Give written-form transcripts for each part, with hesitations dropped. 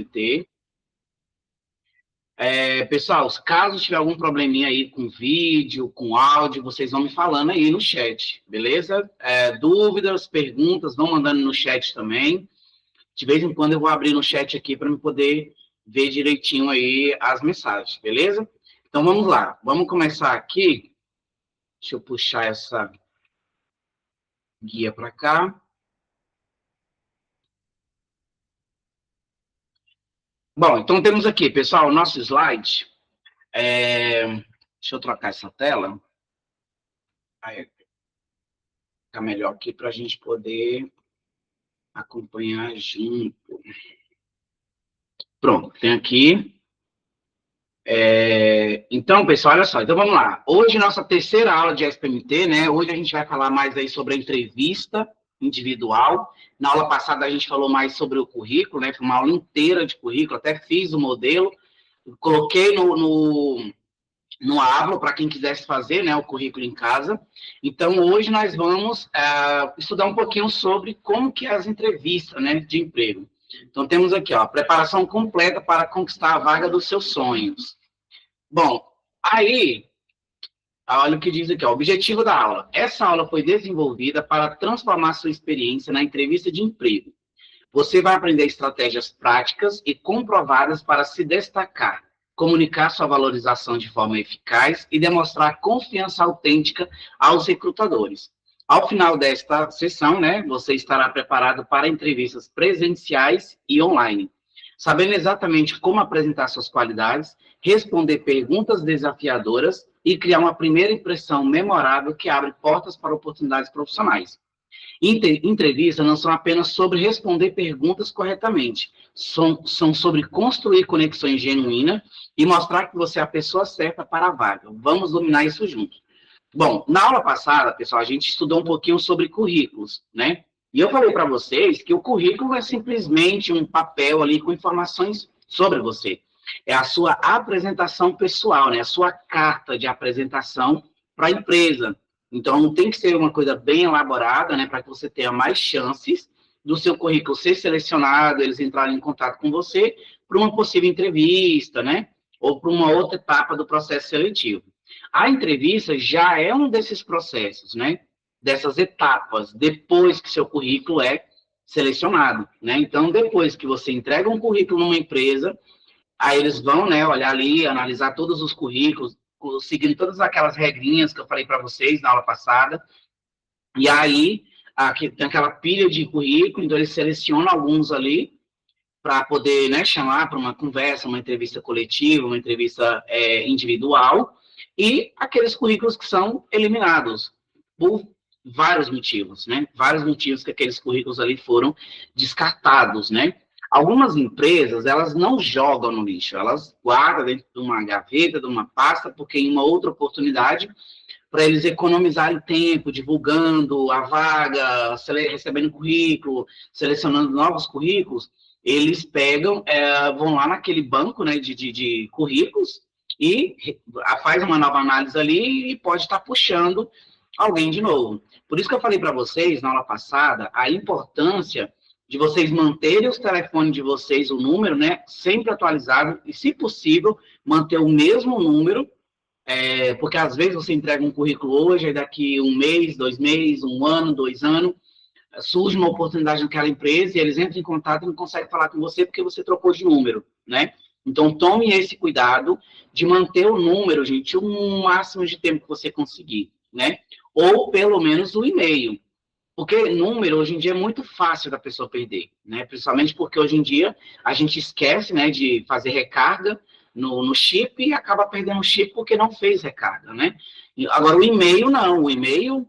ter. Pessoal, caso tiver algum probleminha aí com vídeo, com áudio, vocês vão me falando aí no chat, beleza? Dúvidas, perguntas, vão mandando no chat também. De vez em quando eu vou abrir no chat aqui para eu poder ver direitinho aí as mensagens, beleza? Então vamos lá, vamos começar aqui. Deixa eu puxar essa guia para cá. Bom, então temos aqui, pessoal, o nosso slide. Deixa eu trocar essa tela. Aí fica melhor aqui para a gente poder acompanhar junto. Pronto, tem aqui. Então, pessoal, olha só. Então, vamos lá. Hoje, nossa terceira aula de SPMT, né? Hoje a gente vai falar mais aí sobre a entrevista individual. Na aula passada, a gente falou mais sobre o currículo, né? Foi uma aula inteira de currículo. Até fiz o modelo. Coloquei no Avlo, para quem quisesse fazer, né, o currículo em casa. Então, hoje nós vamos estudar um pouquinho sobre como que é as entrevistas, né, de emprego. Então, temos aqui, ó, preparação completa para conquistar a vaga dos seus sonhos. Bom, aí, olha o que diz aqui, ó, o objetivo da aula. Essa aula foi desenvolvida para transformar sua experiência na entrevista de emprego. Você vai aprender estratégias práticas e comprovadas para se destacar, comunicar sua valorização de forma eficaz e demonstrar confiança autêntica aos recrutadores. Ao final desta sessão, né, você estará preparado para entrevistas presenciais e online, sabendo exatamente como apresentar suas qualidades, responder perguntas desafiadoras e criar uma primeira impressão memorável que abre portas para oportunidades profissionais. Entrevistas não são apenas sobre responder perguntas corretamente, são sobre construir conexões genuínas e mostrar que você é a pessoa certa para a vaga. Vamos dominar isso juntos. Bom, na aula passada, pessoal, a gente estudou um pouquinho sobre currículos, né? E eu falei para vocês que o currículo é simplesmente um papel ali com informações sobre você. É a sua apresentação pessoal, né? A sua carta de apresentação para a empresa. Então, tem que ser uma coisa bem elaborada, né, para que você tenha mais chances do seu currículo ser selecionado, eles entrarem em contato com você para uma possível entrevista, né, ou para uma outra etapa do processo seletivo. A entrevista já é um desses processos, né, dessas etapas, depois que seu currículo é selecionado, né. Então, depois que você entrega um currículo numa empresa, aí eles vão, né, olhar ali, analisar todos os currículos, seguindo todas aquelas regrinhas que eu falei para vocês na aula passada, e aí aqui tem aquela pilha de currículo, então eles selecionam alguns ali para poder, né, chamar para uma conversa, uma entrevista coletiva, uma entrevista individual, e aqueles currículos que são eliminados por vários motivos, né, vários motivos que aqueles currículos ali foram descartados, né. Algumas empresas, elas não jogam no lixo, elas guardam dentro de uma gaveta, de uma pasta, porque em uma outra oportunidade, para eles economizarem tempo, divulgando a vaga, recebendo currículo, selecionando novos currículos, eles pegam, vão lá naquele banco, né, de currículos e faz uma nova análise ali e pode estar puxando alguém de novo. Por isso que eu falei para vocês, na aula passada, a importância de vocês manterem os telefones de vocês, o número, né, sempre atualizado, e, se possível, manter o mesmo número, porque às vezes você entrega um currículo hoje, aí daqui um mês, 2 meses, 1 ano, 2 anos, surge uma oportunidade naquela empresa e eles entram em contato e não conseguem falar com você porque você trocou de número, né? Então, tome esse cuidado de manter o número, gente, o máximo de tempo que você conseguir, né? Ou, pelo menos, o e-mail. Porque número, hoje em dia, é muito fácil da pessoa perder, né? Principalmente porque, hoje em dia, a gente esquece, né, de fazer recarga no chip e acaba perdendo o chip porque não fez recarga, né? Agora, o e-mail, não. O e-mail,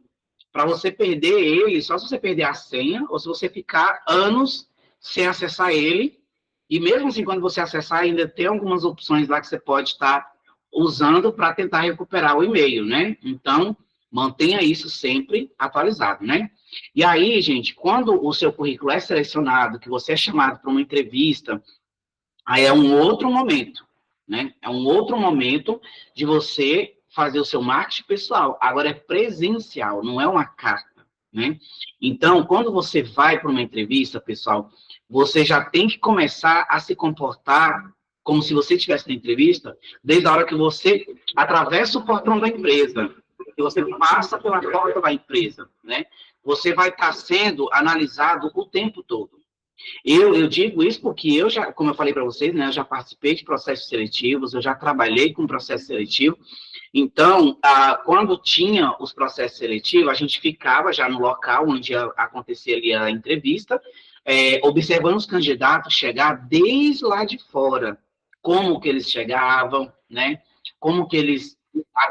para você perder ele, só se você perder a senha ou se você ficar anos sem acessar ele. E mesmo assim, quando você acessar, ainda tem algumas opções lá que você pode estar usando para tentar recuperar o e-mail, né? Então, mantenha isso sempre atualizado, né? E aí, gente, quando o seu currículo é selecionado, que você é chamado para uma entrevista, aí é um outro momento, né? É um outro momento de você fazer o seu marketing pessoal. Agora é presencial, não é uma carta, né? Então, quando você vai para uma entrevista, pessoal, você já tem que começar a se comportar como se você estivesse na entrevista, desde a hora que você atravessa o portão da empresa, que você passa pela porta da empresa, né? Você vai estar sendo analisado o tempo todo. Eu digo isso porque eu já, como eu falei para vocês, né, eu já participei de processos seletivos, eu já trabalhei com processo seletivo. Então, quando tinha os processos seletivos, a gente ficava já no local onde acontecia ali a entrevista, observando os candidatos chegar desde lá de fora, como que eles chegavam, né? Como que eles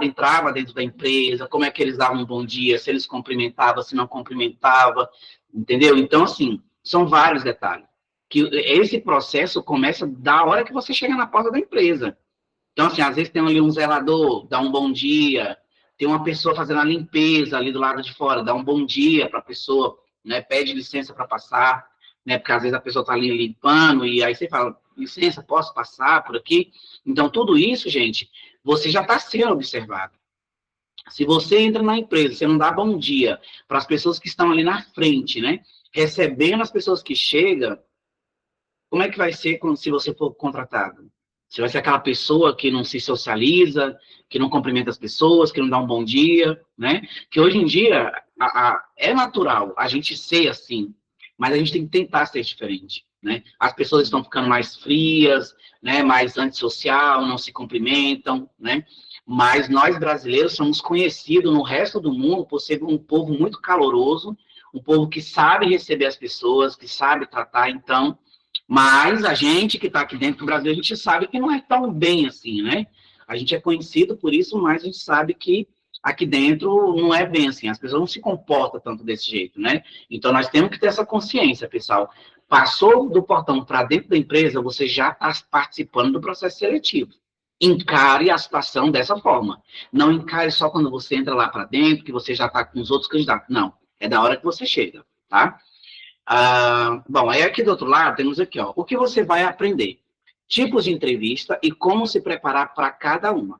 entravam dentro da empresa, como é que eles davam um bom dia, se eles cumprimentavam, se não cumprimentavam, entendeu? Então, assim, são vários detalhes. Que esse processo começa da hora que você chega na porta da empresa. Então, assim, às vezes tem ali um zelador, dá um bom dia, tem uma pessoa fazendo a limpeza ali do lado de fora, dá um bom dia para a pessoa, né, pede licença para passar, né, porque às vezes a pessoa está ali limpando, e aí você fala, licença, posso passar por aqui? Então, tudo isso, gente, você já está sendo observado. Se você entra na empresa, você não dá bom dia para as pessoas que estão ali na frente, né, recebendo as pessoas que chegam, como é que vai ser se você for contratado? Você vai ser aquela pessoa que não se socializa, que não cumprimenta as pessoas, que não dá um bom dia, né? Que hoje em dia é natural a gente ser assim, mas a gente tem que tentar ser diferente, né? As pessoas estão ficando mais frias, né? Mais antissocial, não se cumprimentam, né? Mas nós brasileiros somos conhecidos no resto do mundo por ser um povo muito caloroso, um povo que sabe receber as pessoas, que sabe tratar, então. Mas a gente que está aqui dentro do Brasil, a gente sabe que não é tão bem assim, né? A gente é conhecido por isso, mas a gente sabe que aqui dentro não é bem assim, as pessoas não se comportam tanto desse jeito, né? Então nós temos que ter essa consciência, pessoal. Passou do portão para dentro da empresa, você já está participando do processo seletivo. Encare a situação dessa forma. Não encare só quando você entra lá para dentro, que você já está com os outros candidatos. Não, é da hora que você chega, tá? Bom, aí aqui do outro lado temos aqui, ó, o que você vai aprender, tipos de entrevista e como se preparar para cada uma,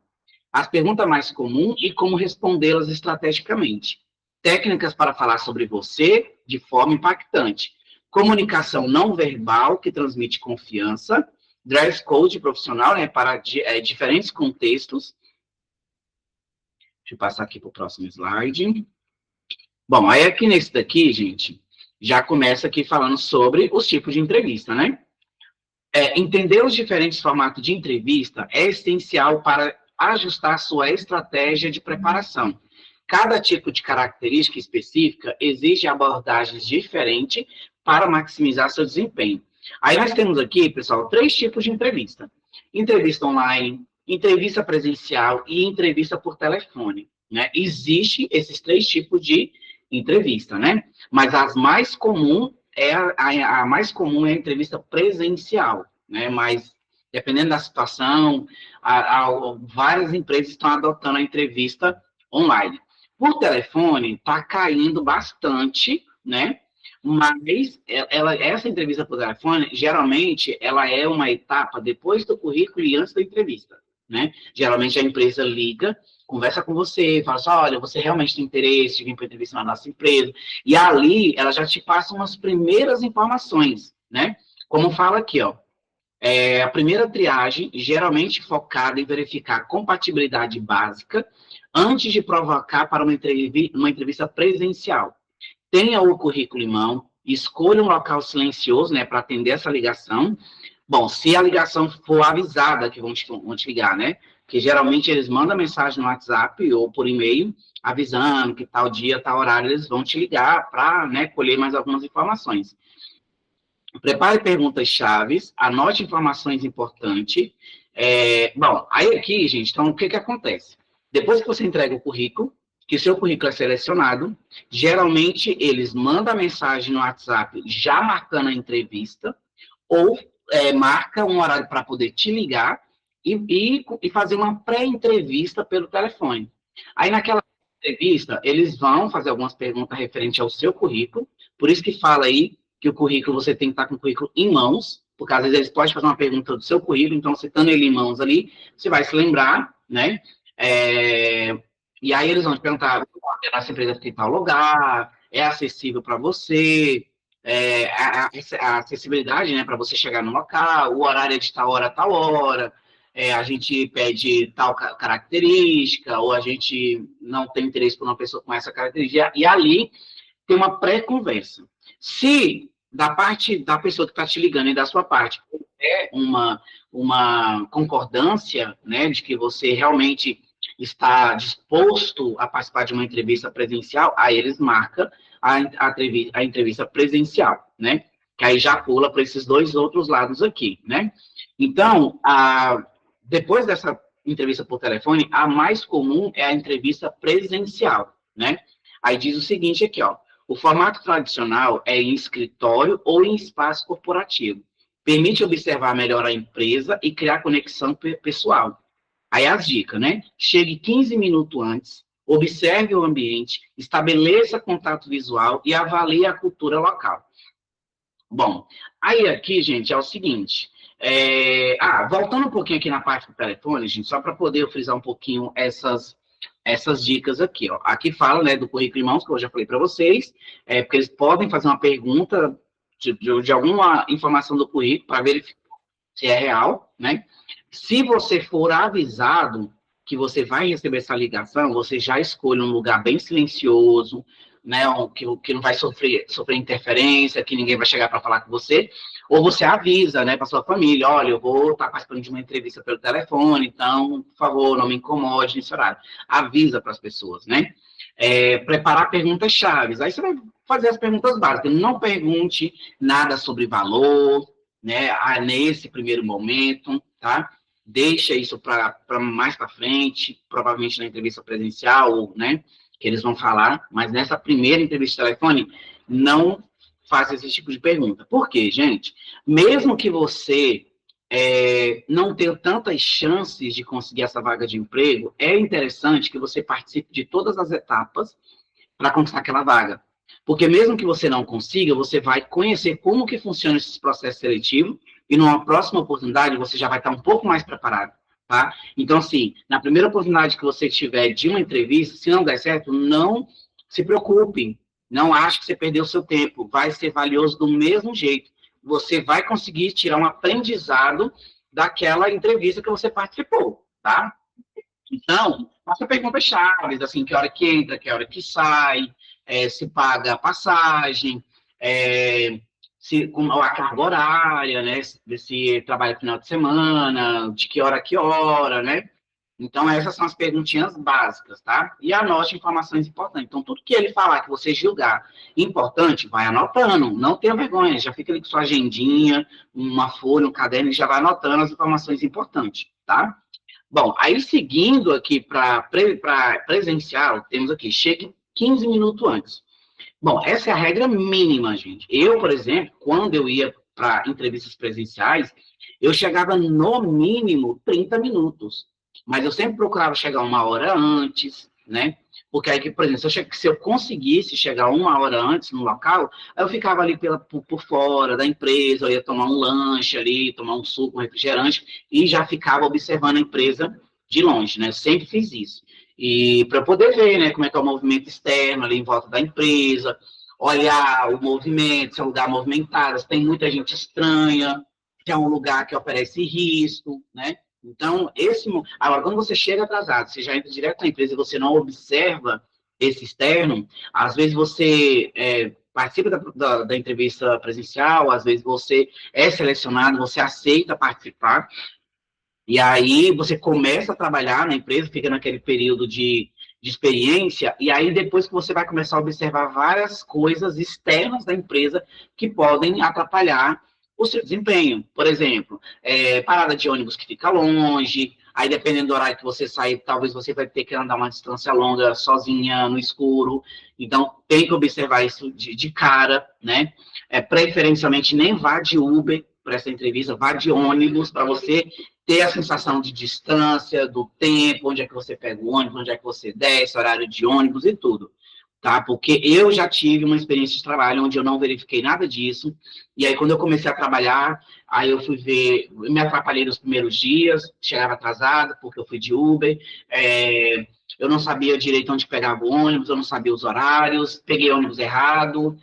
as perguntas mais comuns e como respondê-las estrategicamente, técnicas para falar sobre você de forma impactante, comunicação não verbal que transmite confiança, dress code profissional, né, para diferentes contextos. Deixa eu passar aqui para o próximo slide. Bom, aí aqui nesse daqui, gente, já começa aqui falando sobre os tipos de entrevista, né? Entender os diferentes formatos de entrevista é essencial para ajustar sua estratégia de preparação. Cada tipo de característica específica exige abordagens diferentes para maximizar seu desempenho. Aí nós temos aqui, pessoal, 3 tipos de entrevista. Entrevista online, entrevista presencial e entrevista por telefone, né? Existem esses 3 tipos de entrevista, né? Mas as mais comum a mais comum é a entrevista presencial, né? Mas dependendo da situação, várias empresas estão adotando a entrevista online. Por telefone está caindo bastante, né? Mas essa entrevista por telefone, geralmente, ela é uma etapa depois do currículo e antes da entrevista, né? Geralmente a empresa liga, conversa com você, fala assim, olha, você realmente tem interesse de vir para a entrevista na nossa empresa, e ali ela já te passa umas primeiras informações, né? Como fala aqui, ó, a primeira triagem, geralmente focada em verificar compatibilidade básica, antes de provocar para uma entrevista presencial. Tenha o currículo em mão, escolha um local silencioso, né, para atender essa ligação. Bom, se a ligação for avisada que vão te ligar, né, que geralmente eles mandam mensagem no WhatsApp ou por e-mail, avisando que tal dia, tal horário, eles vão te ligar para, né, colher mais algumas informações. Prepare perguntas-chave, anote informações importantes. Bom, aí aqui, gente, então, o que acontece? Depois que você entrega o currículo, que o seu currículo é selecionado, geralmente eles mandam a mensagem no WhatsApp já marcando a entrevista, ou marca um horário para poder te ligar e fazer uma pré-entrevista pelo telefone. Aí naquela entrevista, eles vão fazer algumas perguntas referentes ao seu currículo, por isso que fala aí que o currículo você tem que estar com o currículo em mãos, porque às vezes eles podem fazer uma pergunta do seu currículo, então você estando ele em mãos ali, você vai se lembrar, né? E aí eles vão te perguntar, a nossa empresa fica em tal lugar, é acessível para você, a acessibilidade, né, para você chegar no local, o horário é de tal hora a tal hora, a gente pede tal característica, ou a gente não tem interesse por uma pessoa com essa característica, e ali tem uma pré-conversa. Se da parte da pessoa que está te ligando e da sua parte é uma concordância, né, de que você realmente está disposto a participar de uma entrevista presencial, aí eles marcam a entrevista presencial, né? Que aí já pula para esses dois outros lados aqui, né? Então, depois dessa entrevista por telefone, a mais comum é a entrevista presencial, né? Aí diz o seguinte aqui, ó. O formato tradicional é em escritório ou em espaço corporativo. Permite observar melhor a empresa e criar conexão pessoal. Aí as dicas, né? Chegue 15 minutos antes, observe o ambiente, estabeleça contato visual e avalie a cultura local. Bom, aí aqui, gente, é o seguinte. Voltando um pouquinho aqui na parte do telefone, gente, só para poder frisar um pouquinho essas dicas aqui, ó. Aqui fala, né, do currículo em mãos, que eu já falei para vocês, porque eles podem fazer uma pergunta de alguma informação do currículo para verificar se é real, né? Se você for avisado que você vai receber essa ligação, você já escolhe um lugar bem silencioso, né, que não vai sofrer interferência, que ninguém vai chegar para falar com você, ou você avisa, né, para sua família, olha, eu vou estar participando de uma entrevista pelo telefone, então, por favor, não me incomode nesse horário. Avisa para as pessoas, né? Preparar perguntas chaves. Aí você vai fazer as perguntas básicas. Não pergunte nada sobre valor, né, nesse primeiro momento, tá? Deixa isso para mais para frente, provavelmente na entrevista presencial, né, que eles vão falar, mas nessa primeira entrevista de telefone, não faça esse tipo de pergunta. Por quê, gente? Mesmo que você não tenha tantas chances de conseguir essa vaga de emprego, é interessante que você participe de todas as etapas para conquistar aquela vaga. Porque mesmo que você não consiga, você vai conhecer como que funciona esse processo seletivo e numa próxima oportunidade você já vai estar um pouco mais preparado, tá? Então, assim, na primeira oportunidade que você tiver de uma entrevista, se não der certo, não se preocupe, não ache que você perdeu o seu tempo, vai ser valioso do mesmo jeito. Você vai conseguir tirar um aprendizado daquela entrevista que você participou, tá? Então, faça perguntas chaves, assim, que hora que entra, que hora que sai, se paga a passagem, com a carga horária, né? Se trabalha final de semana, de que hora a que hora, né? Então, essas são as perguntinhas básicas, tá? E anote informações importantes. Então, tudo que ele falar que você julgar importante, vai anotando. Não tenha vergonha, já fica ali com sua agendinha, uma folha, um caderno, e já vai anotando as informações importantes, tá? Bom, aí seguindo aqui para presencial, temos aqui, chegue 15 minutos antes. Bom, essa é a regra mínima, gente. Eu, por exemplo, quando eu ia para entrevistas presenciais, eu chegava no mínimo 30 minutos. Mas eu sempre procurava chegar uma hora antes, né? Porque aí, por exemplo, se eu conseguisse chegar uma hora antes no local, aí eu ficava ali por fora da empresa, eu ia tomar um lanche ali, tomar um suco, um refrigerante, e já ficava observando a empresa de longe, né? Eu sempre fiz isso. E para poder ver, né, como é que é o movimento externo ali em volta da empresa, olhar o movimento, se é um lugar movimentado, se tem muita gente estranha, se é um lugar que oferece risco, né? Então, agora, quando você chega atrasado, você já entra direto na empresa e você não observa esse externo, às vezes você participa da entrevista presencial, às vezes você é selecionado, você aceita participar, e aí você começa a trabalhar na empresa, fica naquele período de experiência, e aí depois que você vai começar a observar várias coisas externas da empresa que podem atrapalhar o seu desempenho. Por exemplo, parada de ônibus que fica longe, aí dependendo do horário que você sair, talvez você vai ter que andar uma distância longa sozinha no escuro, então tem que observar isso de cara, né? Preferencialmente nem vá de Uber para essa entrevista, vá de ônibus para você ter a sensação de distância, do tempo, onde é que você pega o ônibus, onde é que você desce, horário de ônibus e tudo. tá? Porque eu já tive uma experiência de trabalho onde eu não verifiquei nada disso, e aí quando eu comecei a trabalhar, aí eu fui ver, me atrapalhei nos primeiros dias, chegava atrasado, porque eu fui de Uber, eu não sabia direito onde pegava o ônibus, eu não sabia os horários, peguei ônibus errado,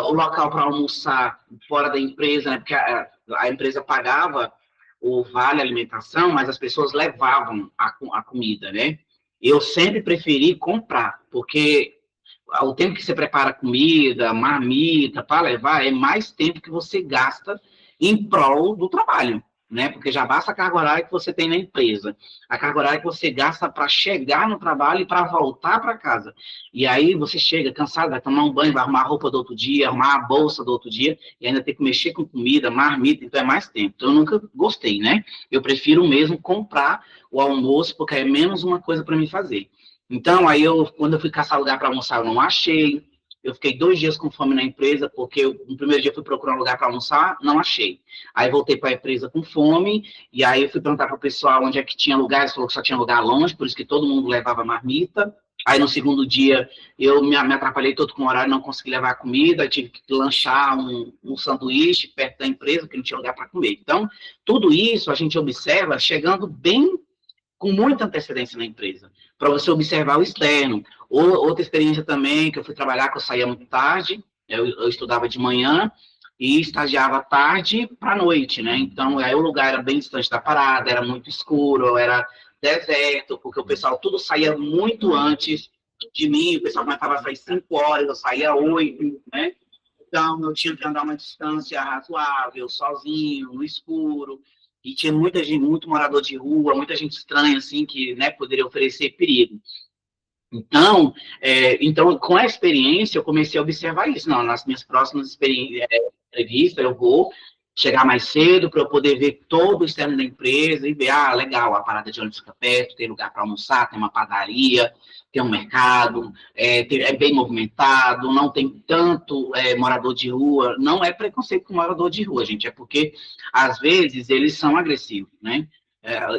o local para almoçar fora da empresa, né, porque a empresa pagava o vale alimentação, mas as pessoas levavam a comida, né? Eu sempre preferi comprar, porque o tempo que você prepara comida, marmita, para levar, é mais tempo que você gasta em prol do trabalho, né? Porque já basta a carga horária que você tem na empresa, a carga horária que você gasta para chegar no trabalho e para voltar para casa. E aí você chega cansado, vai tomar um banho, vai arrumar a roupa do outro dia, arrumar a bolsa do outro dia, e ainda tem que mexer com comida, marmita, então é mais tempo. Então eu nunca gostei, né? Eu prefiro mesmo comprar o almoço, porque é menos uma coisa para me fazer. Então, aí quando eu fui caçar lugar para almoçar, eu não achei. Eu fiquei 2 dias com fome na empresa, porque no primeiro dia eu fui procurar um lugar para almoçar, não achei. Aí voltei para a empresa com fome, e aí eu fui perguntar para o pessoal onde é que tinha lugar, eles falaram que só tinha lugar longe, por isso que todo mundo levava marmita. Aí no segundo dia eu me atrapalhei todo com o horário, não consegui levar comida, tive que lanchar um sanduíche perto da empresa, porque não tinha lugar para comer. Então, tudo isso a gente observa chegando bem com muita antecedência na empresa, para você observar o externo. Outra experiência também, que eu fui trabalhar, que eu saía muito tarde, eu estudava de manhã e estagiava tarde para noite, né? Então, aí o lugar era bem distante da parada, era muito escuro, era deserto, porque o pessoal tudo saía muito antes de mim, o pessoal começava a sair 5 horas, eu saía 8, né? Então, eu tinha que andar uma distância razoável, sozinho, no escuro, e tinha muita gente, muito morador de rua, muita gente estranha, assim, que, né, poderia oferecer perigo. Então, com a experiência, eu comecei a observar isso. Não, nas minhas próximas entrevistas, eu vou chegar mais cedo para eu poder ver todo o externo da empresa e ver, legal, a parada de ônibus fica perto, tem lugar para almoçar, tem uma padaria, tem um mercado, é bem movimentado, não tem tanto morador de rua. Não é preconceito com morador de rua, gente, é porque, às vezes, eles são agressivos, né?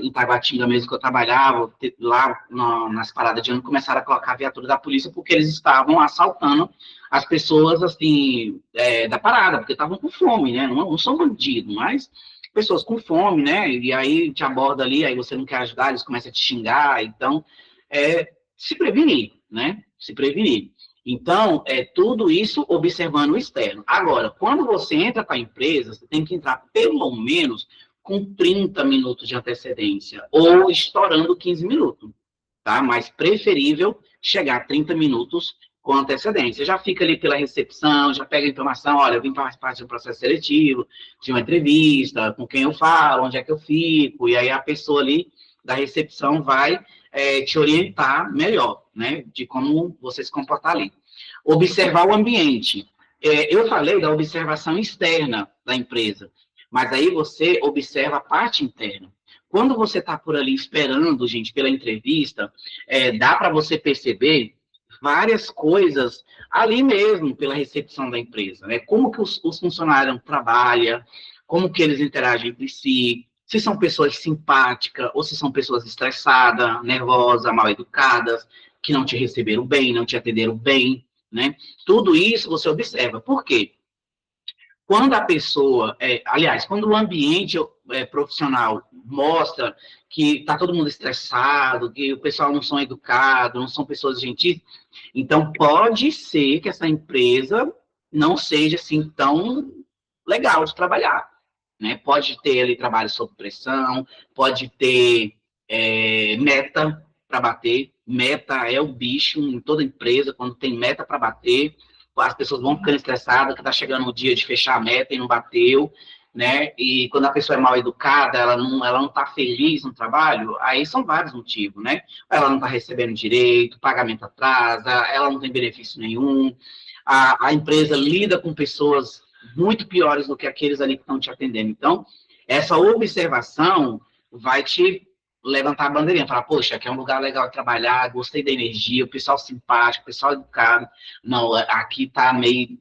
Em Taguatinga mesmo que eu trabalhava, lá nas paradas de ônibus, começaram a colocar a viatura da polícia porque eles estavam assaltando as pessoas, assim, da parada, porque estavam com fome, né? Não são bandidos, mas pessoas com fome, né? E aí te aborda ali, aí você não quer ajudar, eles começam a te xingar. Então, se prevenir, né? Se prevenir. Então, tudo isso observando o externo. Agora, quando você entra para a empresa, você tem que entrar pelo menos com 30 minutos de antecedência, ou estourando 15 minutos, tá? Mas preferível chegar a 30 minutos com antecedência. Já fica ali pela recepção, já pega a informação, olha, eu vim participar de um processo seletivo, de uma entrevista, com quem eu falo, onde é que eu fico, e aí a pessoa ali da recepção vai te orientar melhor, né, de como você se comportar ali. Observar o ambiente. Eu falei da observação externa da empresa, mas aí você observa a parte interna. Quando você está por ali esperando, gente, pela entrevista, dá para você perceber várias coisas ali mesmo, pela recepção da empresa, né? Como que os funcionários trabalham, como que eles interagem entre si, se são pessoas simpáticas ou se são pessoas estressadas, nervosas, mal educadas, que não te receberam bem, não te atenderam bem, né? Tudo isso você observa. Por quê? Quando a pessoa, aliás, quando o ambiente profissional mostra que está todo mundo estressado, que o pessoal não são educados, não são pessoas gentis, então pode ser que essa empresa não seja assim tão legal de trabalhar, né? Pode ter ali trabalho sob pressão, pode ter meta para bater, meta é o bicho em toda empresa, quando tem meta para bater, as pessoas vão ficando estressadas, que está chegando o dia de fechar a meta e não bateu, né? E quando a pessoa é mal educada, ela não está feliz no trabalho, aí são vários motivos, né? Ela não está recebendo direito, pagamento atrasa, ela não tem benefício nenhum, a empresa lida com pessoas muito piores do que aqueles ali que estão te atendendo. Então, essa observação vai te levantar a bandeirinha, falar, poxa, aqui é um lugar legal de trabalhar, gostei da energia, o pessoal simpático, o pessoal educado, não, aqui tá meio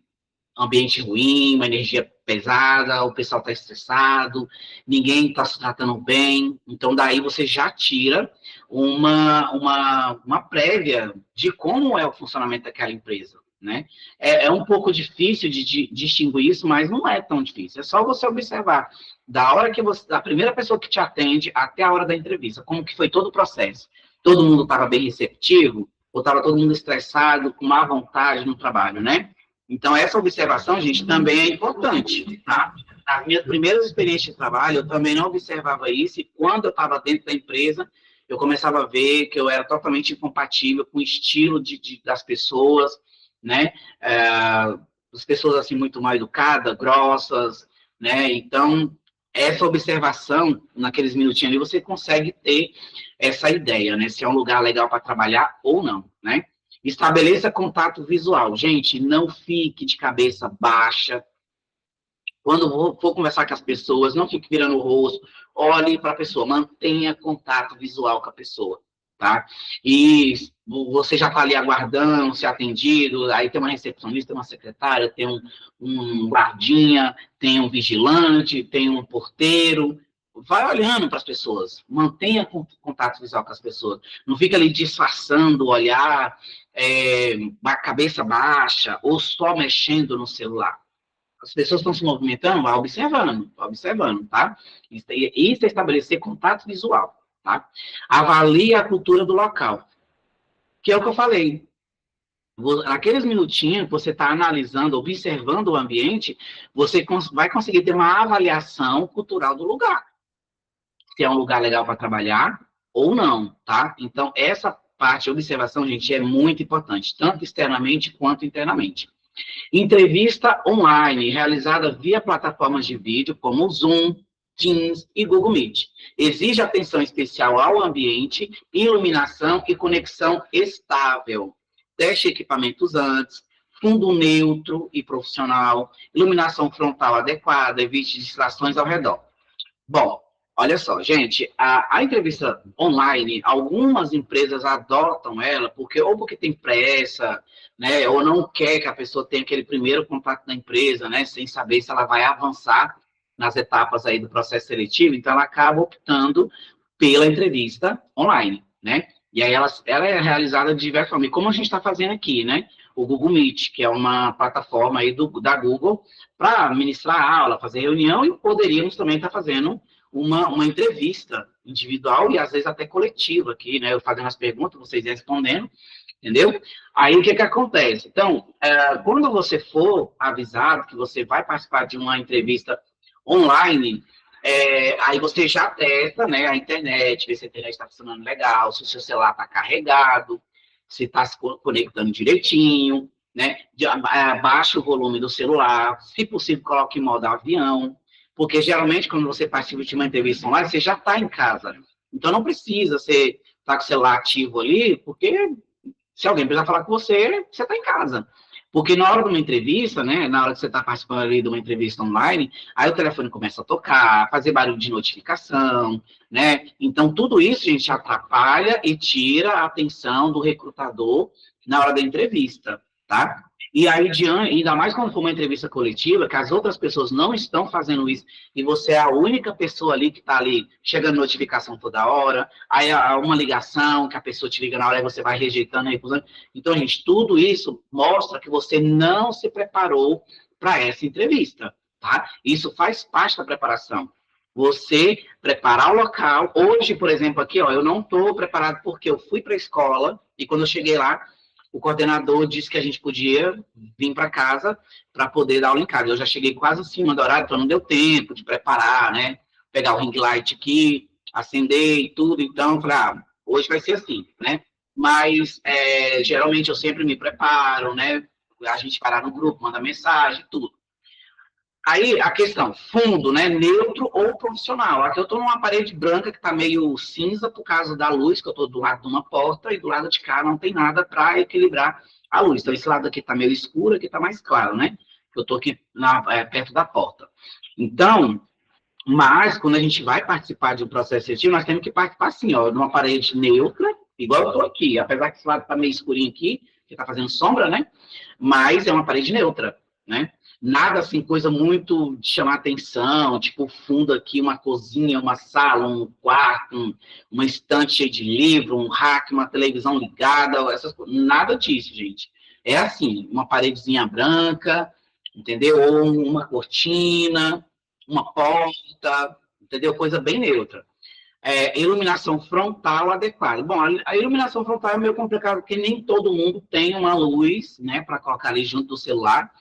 ambiente ruim, uma energia pesada, o pessoal está estressado, ninguém está se tratando bem. Então, daí você já tira uma prévia de como é o funcionamento daquela empresa, né? É um pouco difícil de distinguir isso, mas não é tão difícil. É só você observar da hora que você, da primeira pessoa que te atende até a hora da entrevista, como que foi todo o processo. Todo mundo estava bem receptivo, ou estava todo mundo estressado, com má vontade no trabalho, né? Então, essa observação, gente, também é importante, tá? Nas minhas primeiras experiências de trabalho, eu também não observava isso, e quando eu estava dentro da empresa, eu começava a ver que eu era totalmente incompatível com o estilo das pessoas, né? As pessoas, assim, muito mal educadas, grossas, né? Então, essa observação, naqueles minutinhos ali, você consegue ter essa ideia, né? Se é um lugar legal para trabalhar ou não, né? Estabeleça contato visual. Gente, não fique de cabeça baixa. Quando for conversar com as pessoas, não fique virando o rosto. Olhe para a pessoa, mantenha contato visual com a pessoa, tá? E você já está ali aguardando, ser atendido, aí tem uma recepcionista, tem uma secretária, tem um guardinha, tem um vigilante, tem um porteiro. Vai olhando para as pessoas, mantenha contato visual com as pessoas. Não fica ali disfarçando o olhar, a cabeça baixa, ou só mexendo no celular. As pessoas estão se movimentando, vai observando, tá? Isso é estabelecer contato visual, tá? Avalie a cultura do local, que é o que eu falei. Naqueles minutinhos que você está analisando, observando o ambiente, você vai conseguir ter uma avaliação cultural do lugar. Se é um lugar legal para trabalhar ou não, tá? Então, essa parte de observação, gente, é muito importante, tanto externamente quanto internamente. Entrevista online, realizada via plataformas de vídeo como o Zoom, Teams e Google Meet. Exige atenção especial ao ambiente, iluminação e conexão estável. Teste equipamentos antes, fundo neutro e profissional, iluminação frontal adequada, evite distrações ao redor. Bom, olha só, gente, a entrevista online, algumas empresas adotam ela porque tem pressa, né, ou não quer que a pessoa tenha aquele primeiro contato da empresa, né, sem saber se ela vai avançar nas etapas aí do processo seletivo, então ela acaba optando pela entrevista online, né, e aí ela é realizada de diversas formas, como a gente está fazendo aqui, né, o Google Meet, que é uma plataforma aí da Google, para ministrar aula, fazer reunião, e poderíamos também estar fazendo uma entrevista individual e às vezes até coletiva aqui, né? Eu fazendo as perguntas, vocês respondendo, entendeu? Aí o que acontece? Então, quando você for avisado que você vai participar de uma entrevista online, aí você já testa, né, a internet, vê se a internet está funcionando legal, se o seu celular está carregado, se está se conectando direitinho, né? Baixa o volume do celular, se possível, coloque em modo avião, porque geralmente quando você participa de uma entrevista online, você já está em casa. Então não precisa você estar com o celular ativo ali, porque se alguém precisar falar com você, você está em casa. Porque na hora de uma entrevista, né, na hora que você está participando ali de uma entrevista online, aí o telefone começa a tocar, fazer barulho de notificação, né? Então tudo isso, gente, atrapalha e tira a atenção do recrutador na hora da entrevista, tá? E aí, ainda mais quando for uma entrevista coletiva, que as outras pessoas não estão fazendo isso, e você é a única pessoa ali que está ali, chegando notificação toda hora, aí há uma ligação, que a pessoa te liga na hora e você vai rejeitando, recusando. Então, gente, tudo isso mostra que você não se preparou para essa entrevista, tá? Isso faz parte da preparação. Você preparar o local. Hoje, por exemplo, aqui, ó, eu não estou preparado porque eu fui para a escola, e quando eu cheguei lá, o coordenador disse que a gente podia vir para casa para poder dar aula em casa. Eu já cheguei quase em cima do horário, então não deu tempo de preparar, né? Pegar o ring light aqui, acender e tudo. Então, eu falei, hoje vai ser assim, né? Mas, geralmente, eu sempre me preparo, né? A gente parar no grupo, manda mensagem, tudo. Aí, a questão, fundo, né, neutro ou profissional. Aqui eu estou numa parede branca que está meio cinza por causa da luz, que eu estou do lado de uma porta, e do lado de cá não tem nada para equilibrar a luz. Então, esse lado aqui está meio escuro, aqui está mais claro, né? Eu estou aqui perto da porta. Então, mas, quando a gente vai participar de um processo seletivo, nós temos que participar assim, ó, numa parede neutra, igual eu estou aqui. Apesar que esse lado está meio escurinho aqui, que está fazendo sombra, né? Mas é uma parede neutra, né? Nada assim, coisa muito de chamar atenção, tipo fundo aqui, uma cozinha, uma sala, um quarto, uma estante cheia de livro, um rack, uma televisão ligada, essas coisas. Nada disso, gente. É assim, uma paredezinha branca, entendeu? Ou uma cortina, uma porta, entendeu? Coisa bem neutra. Iluminação frontal adequada. Bom, a iluminação frontal é meio complicado, porque nem todo mundo tem uma luz, né, para colocar ali junto do celular.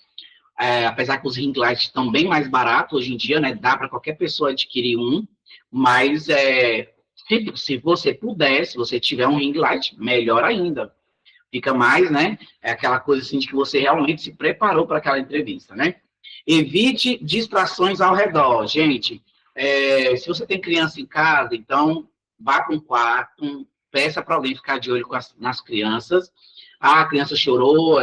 Apesar que os ring lights estão bem mais baratos hoje em dia, né? Dá para qualquer pessoa adquirir um, mas se você puder, se você tiver um ring light, melhor ainda. Fica mais, né? É aquela coisa assim de que você realmente se preparou para aquela entrevista, né? Evite distrações ao redor. Gente, se você tem criança em casa, então vá para um quarto, peça para alguém ficar de olho nas crianças. A criança chorou,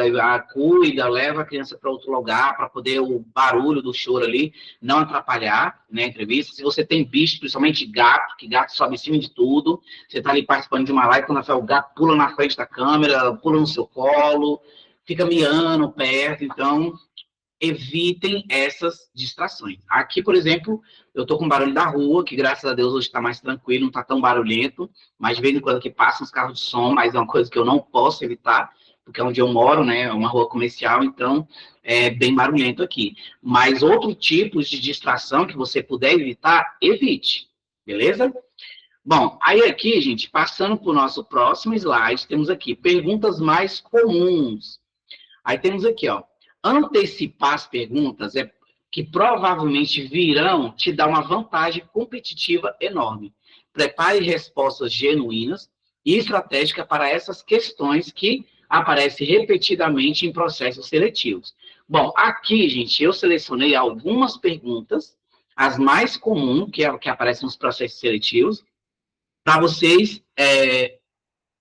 cuida, leva a criança para outro lugar, para poder o barulho do choro ali não atrapalhar, né, a entrevista. Se você tem bicho, principalmente gato, que gato sobe em cima de tudo, você está ali participando de uma live, quando o gato pula na frente da câmera, pula no seu colo, fica miando perto, então evitem essas distrações. Aqui, por exemplo, eu estou com barulho da rua, que graças a Deus hoje está mais tranquilo, não está tão barulhento, mas de vez em quando que passam os carros de som, mas é uma coisa que eu não posso evitar, porque é onde eu moro, né, é uma rua comercial, então é bem barulhento aqui. Mas outros tipos de distração que você puder evitar, evite, beleza? Bom, aí aqui, gente, passando para o nosso próximo slide, temos aqui perguntas mais comuns. Aí temos aqui, ó, antecipar as perguntas que provavelmente virão te dar uma vantagem competitiva enorme. Prepare respostas genuínas e estratégicas para essas questões que aparecem repetidamente em processos seletivos. Bom, aqui, gente, eu selecionei algumas perguntas, as mais comuns que aparecem nos processos seletivos, para vocês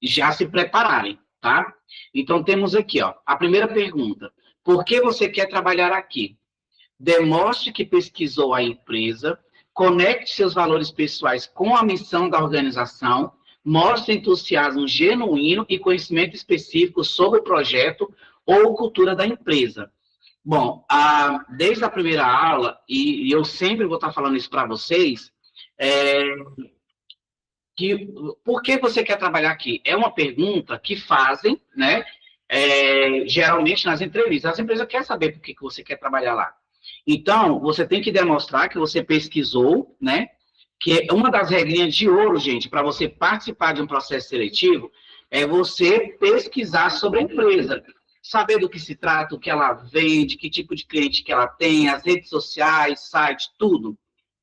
já se prepararem, tá? Então, temos aqui, ó, a primeira pergunta. Por que você quer trabalhar aqui? Demonstre que pesquisou a empresa, conecte seus valores pessoais com a missão da organização, mostre entusiasmo genuíno e conhecimento específico sobre o projeto ou cultura da empresa. Bom, desde a primeira aula, e eu sempre vou estar falando isso para vocês, por que você quer trabalhar aqui? É uma pergunta que fazem, né? Geralmente nas entrevistas. As empresas querem saber por que você quer trabalhar lá. Então, você tem que demonstrar que você pesquisou, né? Que é uma das regrinhas de ouro, gente, para você participar de um processo seletivo, é você pesquisar sobre a empresa. Saber do que se trata, o que ela vende, que tipo de cliente que ela tem, as redes sociais, site, tudo.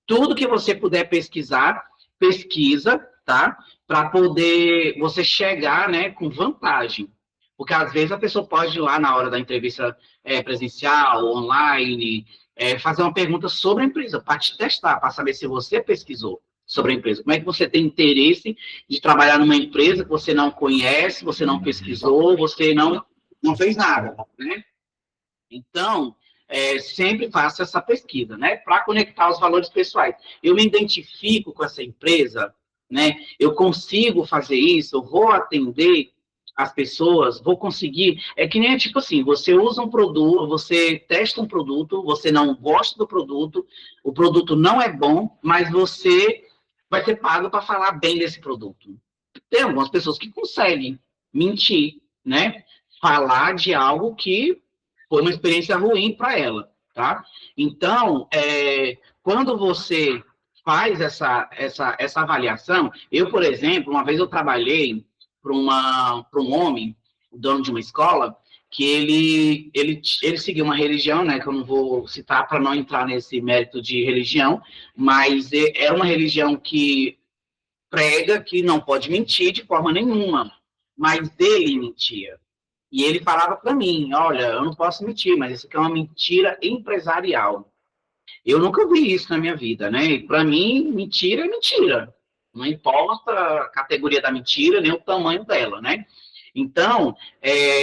Tudo que você puder pesquisar, pesquisa, tá? Para poder você chegar, né, com vantagem. Porque, às vezes, a pessoa pode ir lá na hora da entrevista presencial, online, fazer uma pergunta sobre a empresa, para te testar, para saber se você pesquisou sobre a empresa. Como é que você tem interesse de trabalhar numa empresa que você não conhece, você não pesquisou, você não fez nada, né? Então, sempre faça essa pesquisa, né? Para conectar os valores pessoais. Eu me identifico com essa empresa, né? Eu consigo fazer isso, eu vou atender as pessoas, vou conseguir. É que nem tipo assim, você usa um produto, você testa um produto, você não gosta do produto, o produto não é bom, mas você vai ser pago para falar bem desse produto. Tem algumas pessoas que conseguem mentir, né? Falar de algo que foi uma experiência ruim para ela, tá? Então, quando você faz essa avaliação, eu, por exemplo, uma vez eu trabalhei para um homem, o dono de uma escola, que ele seguia uma religião, né, que eu não vou citar para não entrar nesse mérito de religião, mas era uma religião que prega que não pode mentir de forma nenhuma, mas ele mentia. E ele falava para mim, olha, eu não posso mentir, mas isso aqui é uma mentira empresarial. Eu nunca vi isso na minha vida, né? Para mim, mentira é mentira. Não importa a categoria da mentira, nem o tamanho dela, né? Então,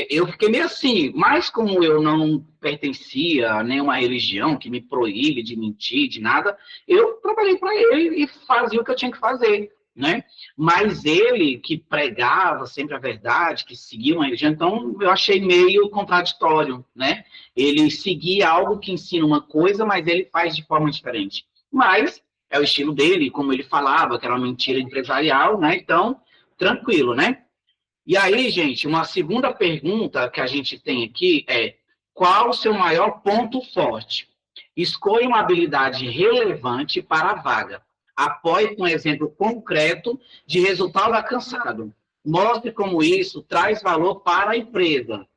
eu fiquei meio assim, mas como eu não pertencia a nenhuma religião que me proíbe de mentir, de nada, eu trabalhei para ele e fazia o que eu tinha que fazer, né? Mas ele que pregava sempre a verdade, que seguia uma religião, então eu achei meio contraditório, né? Ele seguia algo que ensina uma coisa, mas ele faz de forma diferente. Mas é o estilo dele, como ele falava, que era uma mentira empresarial, né? Então, tranquilo, né? E aí, gente, uma segunda pergunta que a gente tem aqui é: qual o seu maior ponto forte? Escolha uma habilidade relevante para a vaga. Apoie com um exemplo concreto de resultado alcançado. Mostre como isso traz valor para a empresa.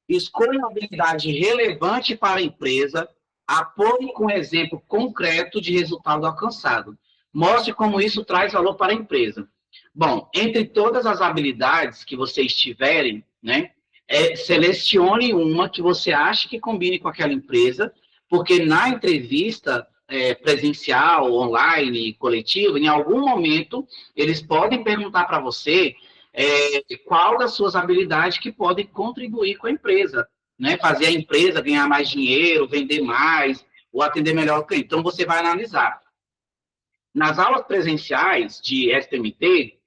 Escolha uma habilidade relevante para a empresa. Apoie com um exemplo concreto de resultado alcançado. Mostre como isso traz valor para a empresa. Bom, entre todas as habilidades que vocês tiverem, né, selecione uma que você acha que combine com aquela empresa, porque na entrevista presencial, online, coletiva, em algum momento, eles podem perguntar para você qual das suas habilidades que podem contribuir com a empresa, né, fazer a empresa ganhar mais dinheiro, vender mais, ou atender melhor o cliente. Então, você vai analisar. Nas aulas presenciais de SPMT,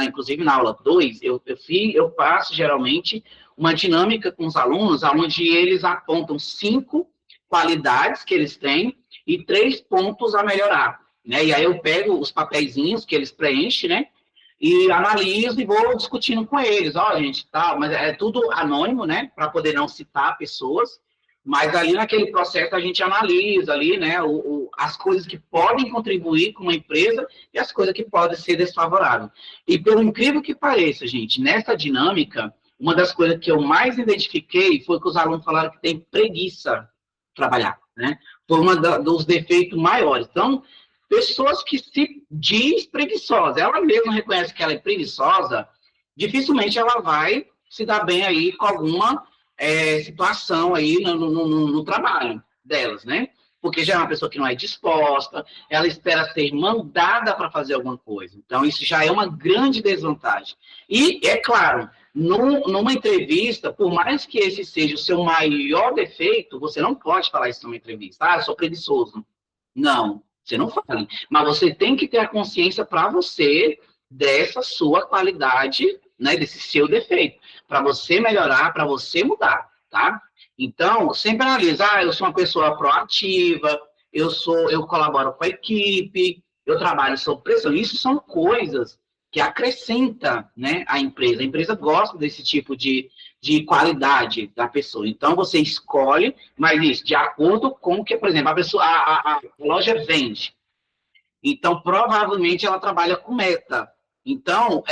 inclusive na aula 2, eu faço geralmente uma dinâmica com os alunos, onde eles apontam 5 qualidades que eles têm e 3 pontos a melhorar, né? E aí eu pego os papeizinhos que eles preenchem, né? E analiso e vou discutindo com eles, gente, tal, mas é tudo anônimo, né? Para poder não citar pessoas. Mas ali naquele processo a gente analisa ali, né, as coisas que podem contribuir com uma empresa e as coisas que podem ser desfavoráveis. E pelo incrível que pareça, gente, nessa dinâmica, uma das coisas que eu mais identifiquei foi que os alunos falaram que tem preguiça de trabalhar, né? Foi dos defeitos maiores. Então, pessoas que se diz preguiçosa, ela mesma reconhece que ela é preguiçosa, dificilmente ela vai se dar bem aí com alguma situação aí no trabalho delas, né? Porque já é uma pessoa que não é disposta, ela espera ser mandada para fazer alguma coisa. Então, isso já é uma grande desvantagem. E, é claro, numa entrevista, por mais que esse seja o seu maior defeito, você não pode falar isso numa entrevista. Eu sou preguiçoso. Não, você não fala. Mas você tem que ter a consciência para você dessa sua qualidade, né, desse seu defeito, para você melhorar, para você mudar, tá? Então, sempre analisa, eu sou uma pessoa proativa, eu colaboro com a equipe, eu trabalho sob pressão. Isso são coisas que acrescentam, né, a empresa. A empresa gosta desse tipo de qualidade da pessoa. Então, você escolhe, mas isso, de acordo com o que, por exemplo, a loja vende. Então, provavelmente, ela trabalha com meta. Então,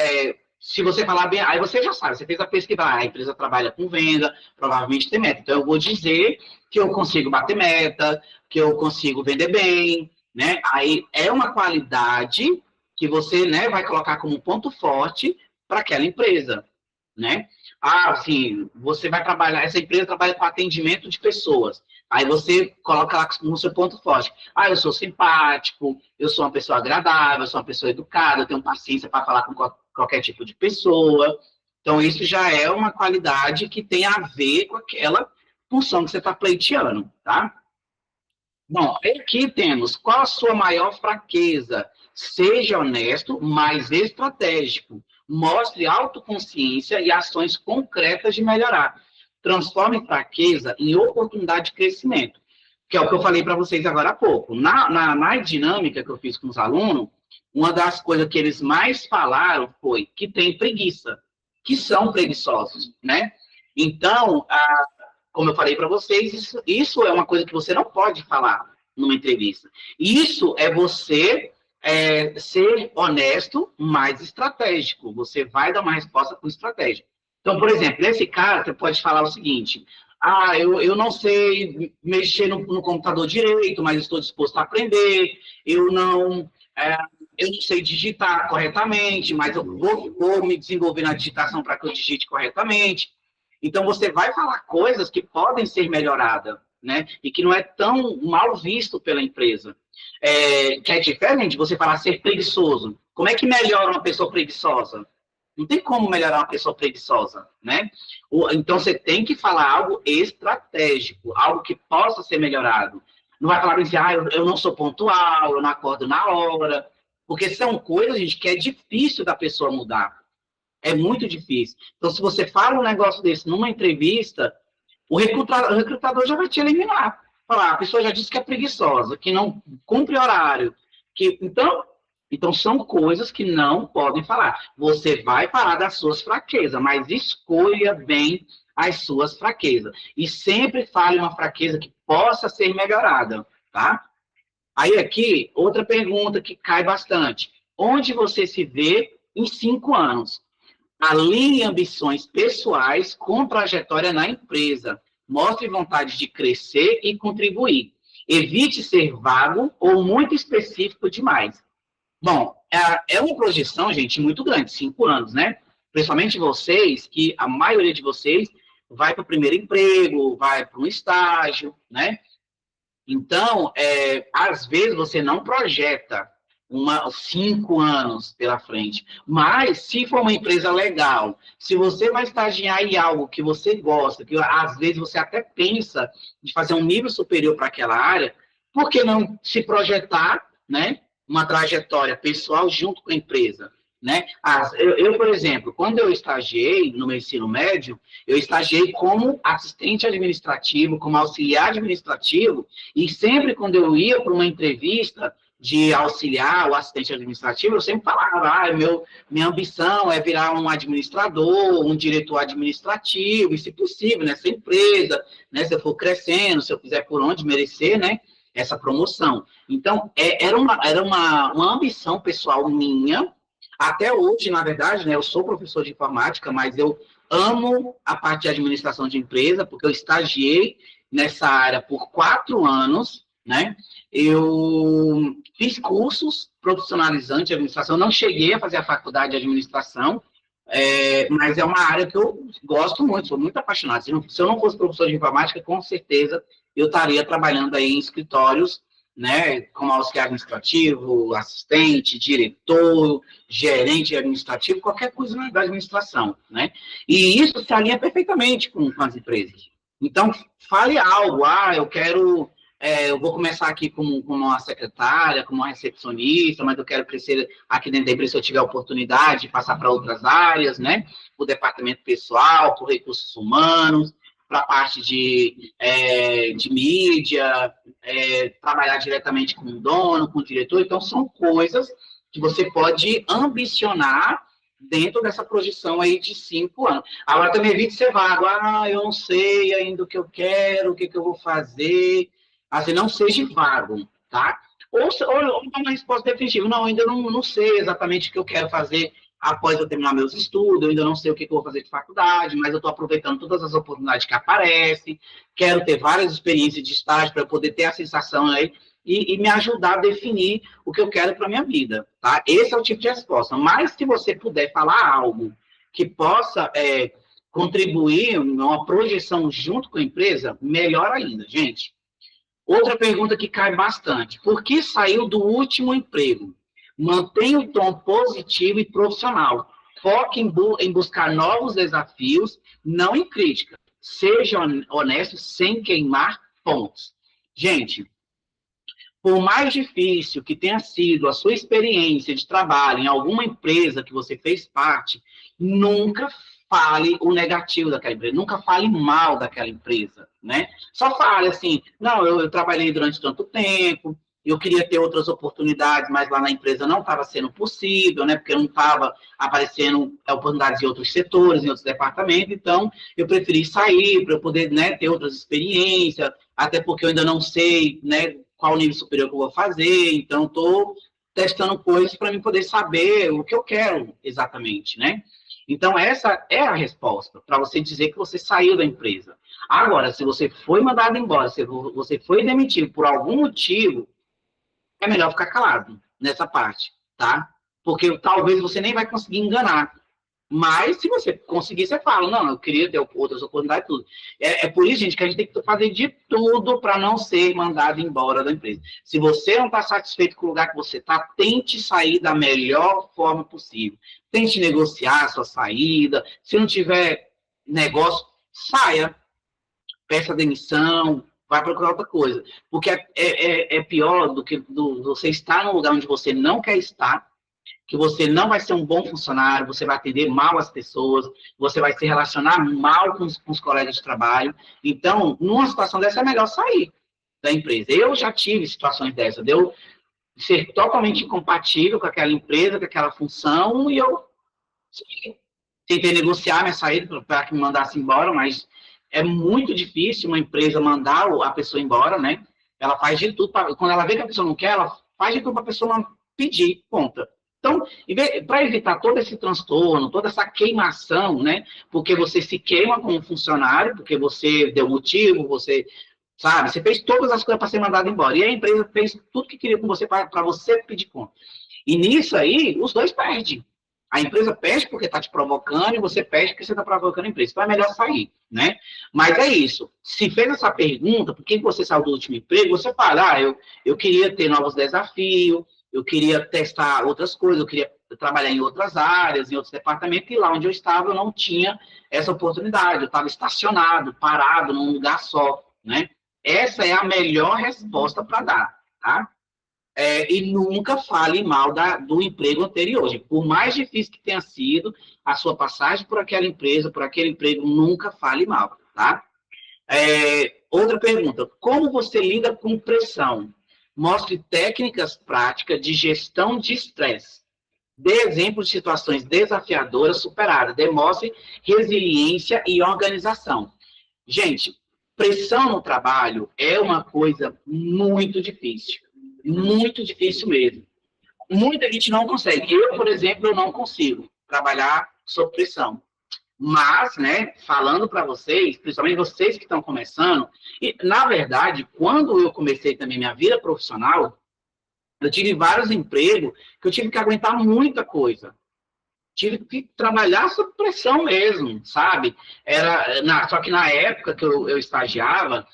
se você falar bem, aí você já sabe, você fez a pesquisa, a empresa trabalha com venda, provavelmente tem meta. Então, eu vou dizer que eu consigo bater meta, que eu consigo vender bem, né? Aí é uma qualidade que você, né, vai colocar como ponto forte para aquela empresa, né? Assim, você vai trabalhar, essa empresa trabalha com atendimento de pessoas. Aí você coloca lá no seu ponto forte. Eu sou simpático, eu sou uma pessoa agradável, eu sou uma pessoa educada, eu tenho paciência para falar com qualquer tipo de pessoa. Então, isso já é uma qualidade que tem a ver com aquela função que você está pleiteando, tá? Bom, aqui temos qual a sua maior fraqueza. Seja honesto, mas estratégico. Mostre autoconsciência e ações concretas de melhorar. Transforme fraqueza em oportunidade de crescimento, que é o que eu falei para vocês agora há pouco. Na dinâmica que eu fiz com os alunos, uma das coisas que eles mais falaram foi que tem preguiça, que são preguiçosos, né? Então, como eu falei para vocês, isso é uma coisa que você não pode falar numa entrevista. Isso é você ser honesto, mas estratégico. Você vai dar uma resposta com estratégia. Então, por exemplo, nesse cara, você pode falar o seguinte: eu não sei mexer no computador direito, mas estou disposto a aprender. Eu não sei digitar corretamente, mas eu vou me desenvolver na digitação para que eu digite corretamente. Então, você vai falar coisas que podem ser melhoradas, né? E que não é tão mal visto pela empresa. Que é diferente de você falar ser preguiçoso. Como é que melhora uma pessoa preguiçosa? Não tem como melhorar uma pessoa preguiçosa, né? Então, você tem que falar algo estratégico, algo que possa ser melhorado. Não vai falar assim, eu não sou pontual, eu não acordo na hora, Porque são coisas, gente, que é difícil da pessoa mudar. É muito difícil. Então, se você fala um negócio desse numa entrevista, o recrutador já vai te eliminar. Falar, a pessoa já disse que é preguiçosa, que não cumpre horário. Então, são coisas que não podem falar. Você vai falar das suas fraquezas, mas escolha bem as suas fraquezas. E sempre fale uma fraqueza que possa ser melhorada, tá? Aí aqui, outra pergunta que cai bastante. Onde você se vê em 5 anos? Alinhe ambições pessoais com trajetória na empresa. Mostre vontade de crescer e contribuir. Evite ser vago ou muito específico demais. Bom, é uma projeção, gente, muito grande, 5 anos, né? Principalmente vocês, que a maioria de vocês vai para o primeiro emprego, vai para um estágio, né? Então, às vezes você não projeta 5 anos pela frente, mas se for uma empresa legal, se você vai estagiar em algo que você gosta, que às vezes você até pensa de fazer um nível superior para aquela área, por que não se projetar, né, uma trajetória pessoal junto com a empresa? Né? Por exemplo, quando eu estagiei no meu ensino médio, eu estagiei como assistente administrativo, como auxiliar administrativo, e sempre quando eu ia para uma entrevista de auxiliar o assistente administrativo, eu sempre falava, minha ambição é virar um administrador, um diretor administrativo, e se possível, nessa empresa, né, se eu for crescendo, se eu fizer por onde merecer, né, essa promoção. Então, era uma ambição pessoal minha. Até hoje, na verdade, né, eu sou professor de informática, mas eu amo a parte de administração de empresa, porque eu estagiei nessa área por 4 anos, né? Eu fiz cursos profissionalizantes de administração, não cheguei a fazer a faculdade de administração, mas é uma área que eu gosto muito, sou muito apaixonado. Se eu não fosse professor de informática, com certeza eu estaria trabalhando aí em escritórios, né, como auxiliar administrativo, assistente, diretor, gerente administrativo, qualquer coisa da administração, né? E isso se alinha perfeitamente com as empresas. Então, fale algo, eu vou começar aqui como uma secretária, como uma recepcionista, mas eu quero crescer aqui dentro da empresa se eu tiver oportunidade de passar para outras áreas, né? Para o departamento pessoal, para recursos humanos, para a parte de mídia, trabalhar diretamente com o dono, com o diretor. Então, são coisas que você pode ambicionar dentro dessa projeção aí de 5 anos. Agora, também evite ser vago. Eu não sei ainda o que eu quero, o que eu vou fazer. Assim, não seja vago, tá? Ou dar uma resposta definitiva. Não, ainda não sei exatamente o que eu quero fazer após eu terminar meus estudos, eu ainda não sei o que eu vou fazer de faculdade, mas eu estou aproveitando todas as oportunidades que aparecem, quero ter várias experiências de estágio para eu poder ter a sensação aí e me ajudar a definir o que eu quero para a minha vida, tá? Esse é o tipo de resposta. Mas se você puder falar algo que possa contribuir numa projeção junto com a empresa, melhor ainda, gente. Outra pergunta que cai bastante. Por que saiu do último emprego? Mantenha o tom positivo e profissional. Foque em buscar novos desafios, não em crítica. Seja honesto sem queimar pontos. Gente, por mais difícil que tenha sido a sua experiência de trabalho em alguma empresa que você fez parte, nunca fale o negativo daquela empresa, nunca fale mal daquela empresa, né? Só fale assim, não, eu trabalhei durante tanto tempo, eu queria ter outras oportunidades, mas lá na empresa não estava sendo possível, né? Porque não estava aparecendo oportunidades em outros setores, em outros departamentos, então eu preferi sair para eu poder, né, ter outras experiências, até porque eu ainda não sei, né, qual nível superior que eu vou fazer, então estou testando coisas para mim poder saber o que eu quero exatamente, né? Então, essa é a resposta para você dizer que você saiu da empresa. Agora, se você foi mandado embora, se você foi demitido por algum motivo, é melhor ficar calado nessa parte, tá? Porque talvez você nem vai conseguir enganar. Mas, se você conseguir, você fala, não, eu queria ter outras oportunidades, tudo. É por isso, gente, que a gente tem que fazer de tudo para não ser mandado embora da empresa. Se você não está satisfeito com o lugar que você está, tente sair da melhor forma possível. Tente negociar a sua saída. Se não tiver negócio, saia. Peça demissão, vai procurar outra coisa. Porque é pior do que você estar num lugar onde você não quer estar, que você não vai ser um bom funcionário, você vai atender mal as pessoas, você vai se relacionar mal com os colegas de trabalho. Então, numa situação dessa, é melhor sair da empresa. Eu já tive situações dessas, de eu ser totalmente incompatível com aquela empresa, com aquela função, e eu tentei negociar minha saída para que me mandasse embora, mas é muito difícil uma empresa mandar a pessoa embora, né? Ela faz de tudo, quando ela vê que a pessoa não quer, ela faz de tudo para a pessoa não pedir conta. Então, para evitar todo esse transtorno, toda essa queimação, né? Porque você se queima como funcionário, porque você deu motivo, você, sabe, você fez todas as coisas para ser mandado embora. E a empresa fez tudo que queria com você para você pedir conta. E nisso aí, os dois perdem. A empresa perde porque está te provocando e você perde porque você está provocando a empresa. Então é melhor sair, né? Mas é isso. Se fez essa pergunta, por que você saiu do último emprego, você fala, eu queria ter novos desafios, eu queria testar outras coisas, eu queria trabalhar em outras áreas, em outros departamentos, e lá onde eu estava eu não tinha essa oportunidade. Eu estava estacionado, parado num lugar só, né? Essa é a melhor resposta para dar, tá? E nunca fale mal do emprego anterior. Gente. Por mais difícil que tenha sido a sua passagem por aquela empresa, por aquele emprego, nunca fale mal, tá? Outra pergunta, como você lida com pressão? Mostre técnicas práticas de gestão de estresse. Dê exemplos de situações desafiadoras superadas. Demonstre resiliência e organização. Gente, pressão no trabalho é uma coisa muito difícil. Muito difícil mesmo. Muita gente não consegue. Eu, por exemplo, eu não consigo trabalhar sob pressão. Mas, né, falando para vocês, principalmente vocês que estão começando, e, na verdade, quando eu comecei também minha vida profissional, eu tive vários empregos que eu tive que aguentar muita coisa. Tive que trabalhar sob pressão mesmo, sabe? Só que na época que eu estagiava,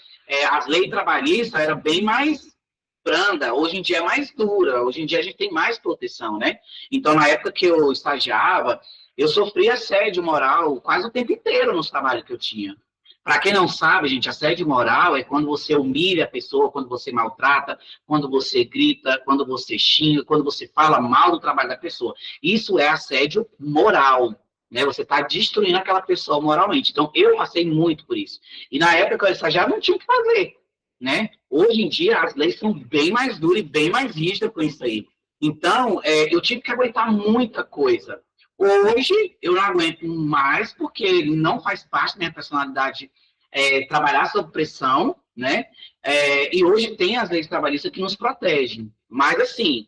as leis trabalhistas eram bem mais branda, hoje em dia é mais dura, hoje em dia a gente tem mais proteção, né? Então, na época que eu estagiava, eu sofria assédio moral quase o tempo inteiro nos trabalhos que eu tinha. Para quem não sabe, gente, assédio moral é quando você humilha a pessoa, quando você maltrata, quando você grita, quando você xinga, quando você fala mal do trabalho da pessoa. Isso é assédio moral, né? Você está destruindo aquela pessoa moralmente. Então, eu passei muito por isso. E na época que eu estagiava, não tinha o que fazer, né? Hoje em dia, as leis são bem mais duras e bem mais rígidas com isso aí. Então, eu tive que aguentar muita coisa. Hoje, eu não aguento mais, porque não faz parte da minha personalidade trabalhar sob pressão, né? E hoje tem as leis trabalhistas que nos protegem. Mas, assim,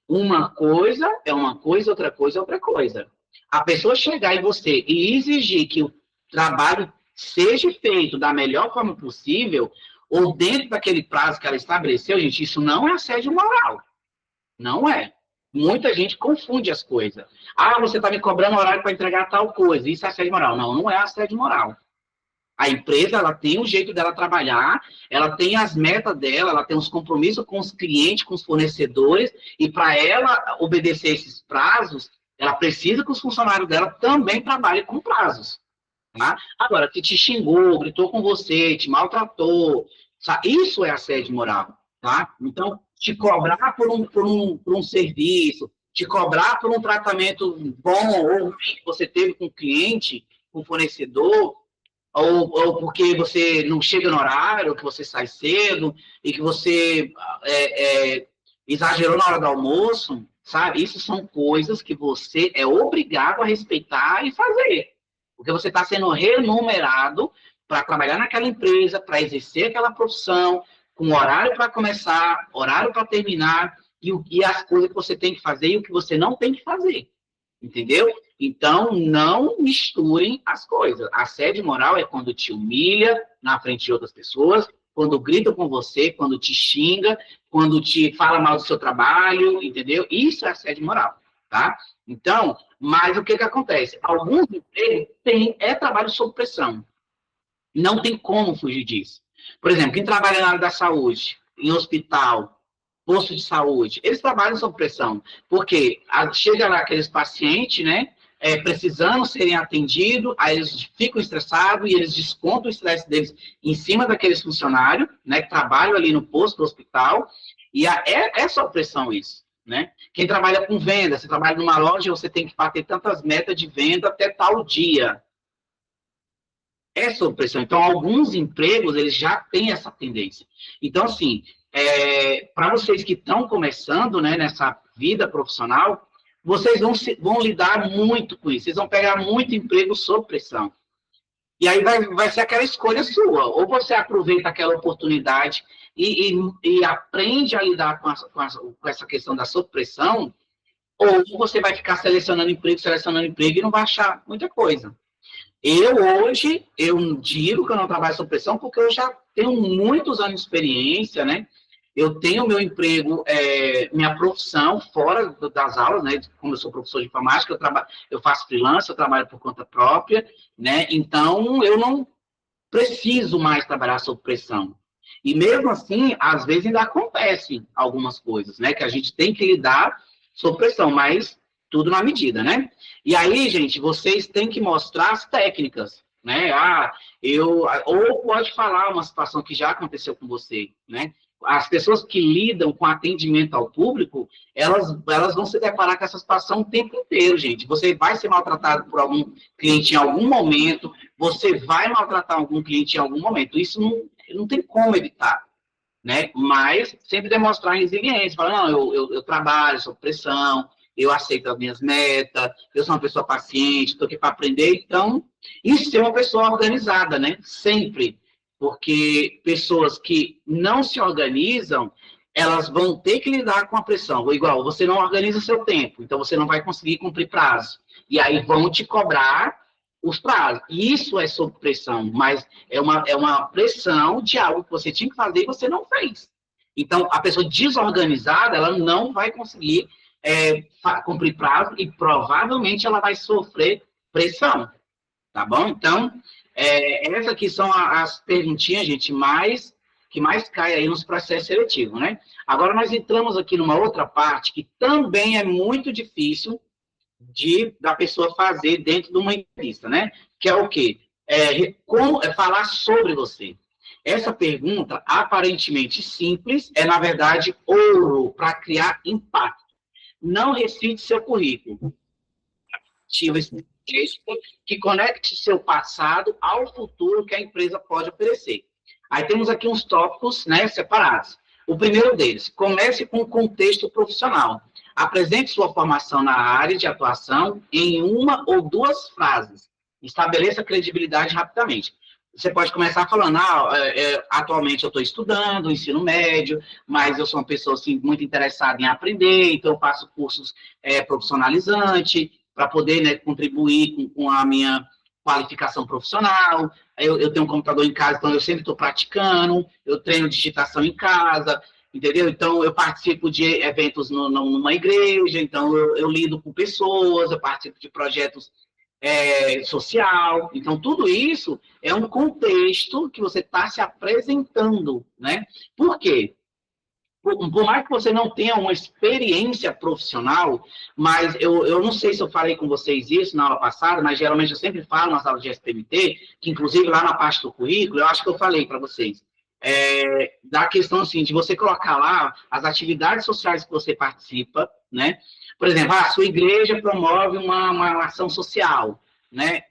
uma coisa é uma coisa, outra coisa é outra coisa. A pessoa chegar em você e exigir que o trabalho seja feito da melhor forma possível, ou dentro daquele prazo que ela estabeleceu, gente, isso não é assédio moral. Não é. Muita gente confunde as coisas. Você está me cobrando horário para entregar tal coisa. Isso é assédio moral. Não, não é assédio moral. A empresa, ela tem o jeito dela trabalhar, ela tem as metas dela, ela tem os compromissos com os clientes, com os fornecedores, e para ela obedecer esses prazos, ela precisa que os funcionários dela também trabalhem com prazos. Tá? Agora, que te xingou, gritou com você, te maltratou, sabe? Isso é assédio moral. Tá? Então, te cobrar por um serviço, te cobrar por um tratamento bom ou ruim que você teve com o cliente, com o fornecedor, ou porque você não chega no horário, que você sai cedo, e que você exagerou na hora do almoço, sabe? Isso são coisas que você é obrigado a respeitar e fazer. Porque você está sendo remunerado para trabalhar naquela empresa, para exercer aquela profissão, com horário para começar, horário para terminar, e as coisas que você tem que fazer e o que você não tem que fazer. Entendeu? Então, não misturem as coisas. Assédio moral é quando te humilha na frente de outras pessoas, quando grita com você, quando te xinga, quando te fala mal do seu trabalho, entendeu? Isso é assédio moral, tá? Então, mas o que acontece? Alguns empregos é trabalho sob pressão. Não tem como fugir disso. Por exemplo, quem trabalha na área da saúde, em hospital, posto de saúde, eles trabalham sob pressão, porque chega lá aqueles pacientes, né, precisando serem atendidos, aí eles ficam estressados e eles descontam o estresse deles em cima daqueles funcionários, né, que trabalham ali no posto do hospital, e é sob pressão isso, né? Quem trabalha com venda, você trabalha numa loja, você tem que bater tantas metas de venda até tal dia. É sob pressão. Então, alguns empregos, eles já têm essa tendência. Então, assim, para vocês que estão começando, né, nessa vida profissional, vocês vão lidar muito com isso. Vocês vão pegar muito emprego sob pressão. E aí vai ser aquela escolha sua. Ou você aproveita aquela oportunidade e aprende a lidar com essa questão da sob pressão, ou você vai ficar selecionando emprego e não vai achar muita coisa. Hoje, eu digo que eu não trabalho sob pressão porque eu já tenho muitos anos de experiência, né? Eu tenho meu emprego, minha profissão fora das aulas, né? Como eu sou professor de informática, eu faço freelance, eu trabalho por conta própria, né? Então, eu não preciso mais trabalhar sob pressão. E mesmo assim, às vezes ainda acontecem algumas coisas, né? Que a gente tem que lidar sob pressão, mas tudo na medida, né? E aí, gente, vocês têm que mostrar as técnicas, né? Ou pode falar uma situação que já aconteceu com você, né? As pessoas que lidam com atendimento ao público, elas vão se deparar com essa situação o tempo inteiro, gente. Você vai ser maltratado por algum cliente em algum momento, você vai maltratar algum cliente em algum momento. Isso não tem como evitar, né? Mas sempre demonstrar resiliência. Falar, não, eu trabalho sob pressão, eu aceito as minhas metas, eu sou uma pessoa paciente, estou aqui para aprender. Então, isso é uma pessoa organizada, né? Sempre. Porque pessoas que não se organizam, elas vão ter que lidar com a pressão. Igual, você não organiza o seu tempo, então você não vai conseguir cumprir prazo. E aí vão te cobrar os prazos. Isso é sob pressão, mas é uma pressão de algo que você tinha que fazer e você não fez. Então, a pessoa desorganizada, ela não vai conseguir cumprir prazo e provavelmente ela vai sofrer pressão, tá bom? Então, essas aqui são as perguntinhas, gente, que mais cai aí nos processos seletivos, né? Agora nós entramos aqui numa outra parte que também é muito difícil da pessoa fazer dentro de uma entrevista, né? Que é o quê? Como falar sobre você. Essa pergunta, aparentemente simples, na verdade, ouro para criar impacto. Não recite seu currículo. Ativa esse texto que conecte seu passado ao futuro que a empresa pode oferecer. Aí temos aqui uns tópicos, né, separados. O primeiro deles, comece com o contexto profissional. Apresente sua formação na área de atuação em uma ou duas frases. Estabeleça credibilidade rapidamente. Você pode começar falando, atualmente eu estou estudando ensino médio, mas eu sou uma pessoa assim, muito interessada em aprender, então eu faço cursos profissionalizantes para poder, né, contribuir com a minha qualificação profissional. Eu tenho um computador em casa, então eu sempre estou praticando, eu treino digitação em casa, entendeu? Então, eu participo de eventos numa igreja, então eu lido com pessoas, eu participo de projetos social. Então, tudo isso é um contexto que você está se apresentando, né? Por quê? Por mais que você não tenha uma experiência profissional, mas eu não sei se eu falei com vocês isso na aula passada, mas geralmente eu sempre falo nas aulas de SPMT, que inclusive lá na parte do currículo, eu acho que eu falei para vocês, da questão assim, de você colocar lá as atividades sociais que você participa, né? Por exemplo, a sua igreja promove uma ação social, né?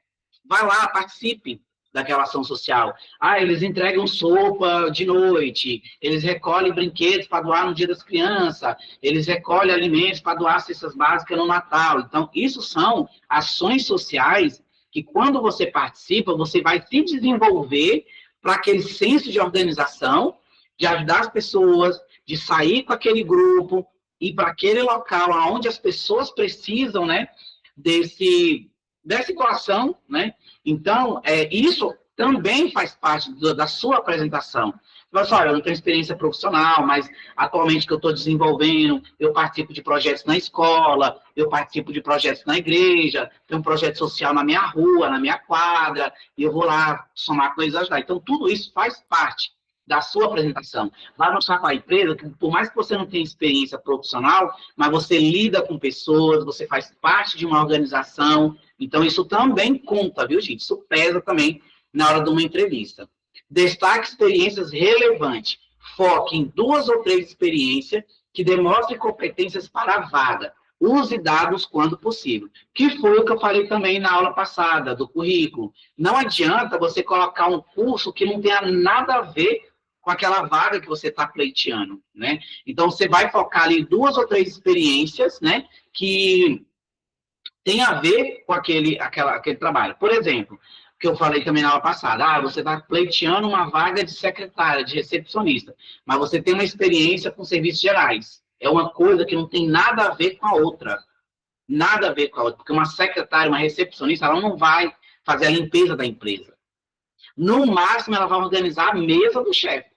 Vai lá, participe daquela ação social. Eles entregam sopa de noite, eles recolhem brinquedos para doar no Dia das Crianças, eles recolhem alimentos para doar cestas básicas no Natal. Então, isso são ações sociais que, quando você participa, você vai se desenvolver para aquele senso de organização, de ajudar as pessoas, de sair com aquele grupo, ir para aquele local onde as pessoas precisam, né, dessa doação, né? Então, isso também faz parte da sua apresentação. Você fala, olha, eu não tenho experiência profissional, mas atualmente que eu estou desenvolvendo, eu participo de projetos na escola, eu participo de projetos na igreja, tem um projeto social na minha rua, na minha quadra, e eu vou lá somar coisas e ajudar. Então, tudo isso faz parte da sua apresentação. Vai mostrar para a empresa que, por mais que você não tenha experiência profissional, mas você lida com pessoas, você faz parte de uma organização. Então, isso também conta, viu, gente? Isso pesa também na hora de uma entrevista. Destaque experiências relevantes. Foque em 2 ou 3 experiências que demonstrem competências para a vaga. Use dados quando possível. Que foi o que eu falei também na aula passada, do currículo. Não adianta você colocar um curso que não tenha nada a ver com aquela vaga que você está pleiteando, né? Então, você vai focar ali em 2 ou 3 experiências, né, que tem a ver com aquele trabalho. Por exemplo, que eu falei também na aula passada, você está pleiteando uma vaga de secretária, de recepcionista, mas você tem uma experiência com serviços gerais. É uma coisa que não tem nada a ver com a outra. Nada a ver com a outra. Porque uma secretária, uma recepcionista, ela não vai fazer a limpeza da empresa. No máximo, ela vai organizar a mesa do chefe.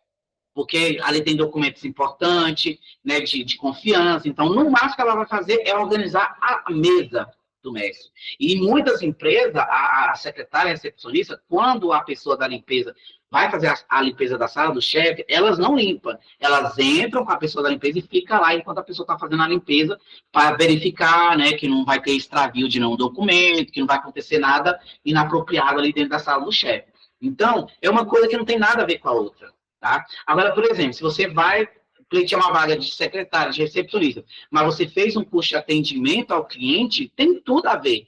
Porque ali tem documentos importantes, né, de confiança. Então, no máximo que ela vai fazer é organizar a mesa do mestre. E em muitas empresas, a secretária a recepcionista, quando a pessoa da limpeza vai fazer a limpeza da sala do chefe, elas não limpam. Elas entram com a pessoa da limpeza e fica lá enquanto a pessoa está fazendo a limpeza para verificar, né, que não vai ter extravio de nenhum documento, que não vai acontecer nada inapropriado ali dentro da sala do chefe. Então, é uma coisa que não tem nada a ver com a outra. Tá? Agora, por exemplo, se você vai pleitear uma vaga de secretária, de recepcionista, mas você fez um curso de atendimento ao cliente, tem tudo a ver.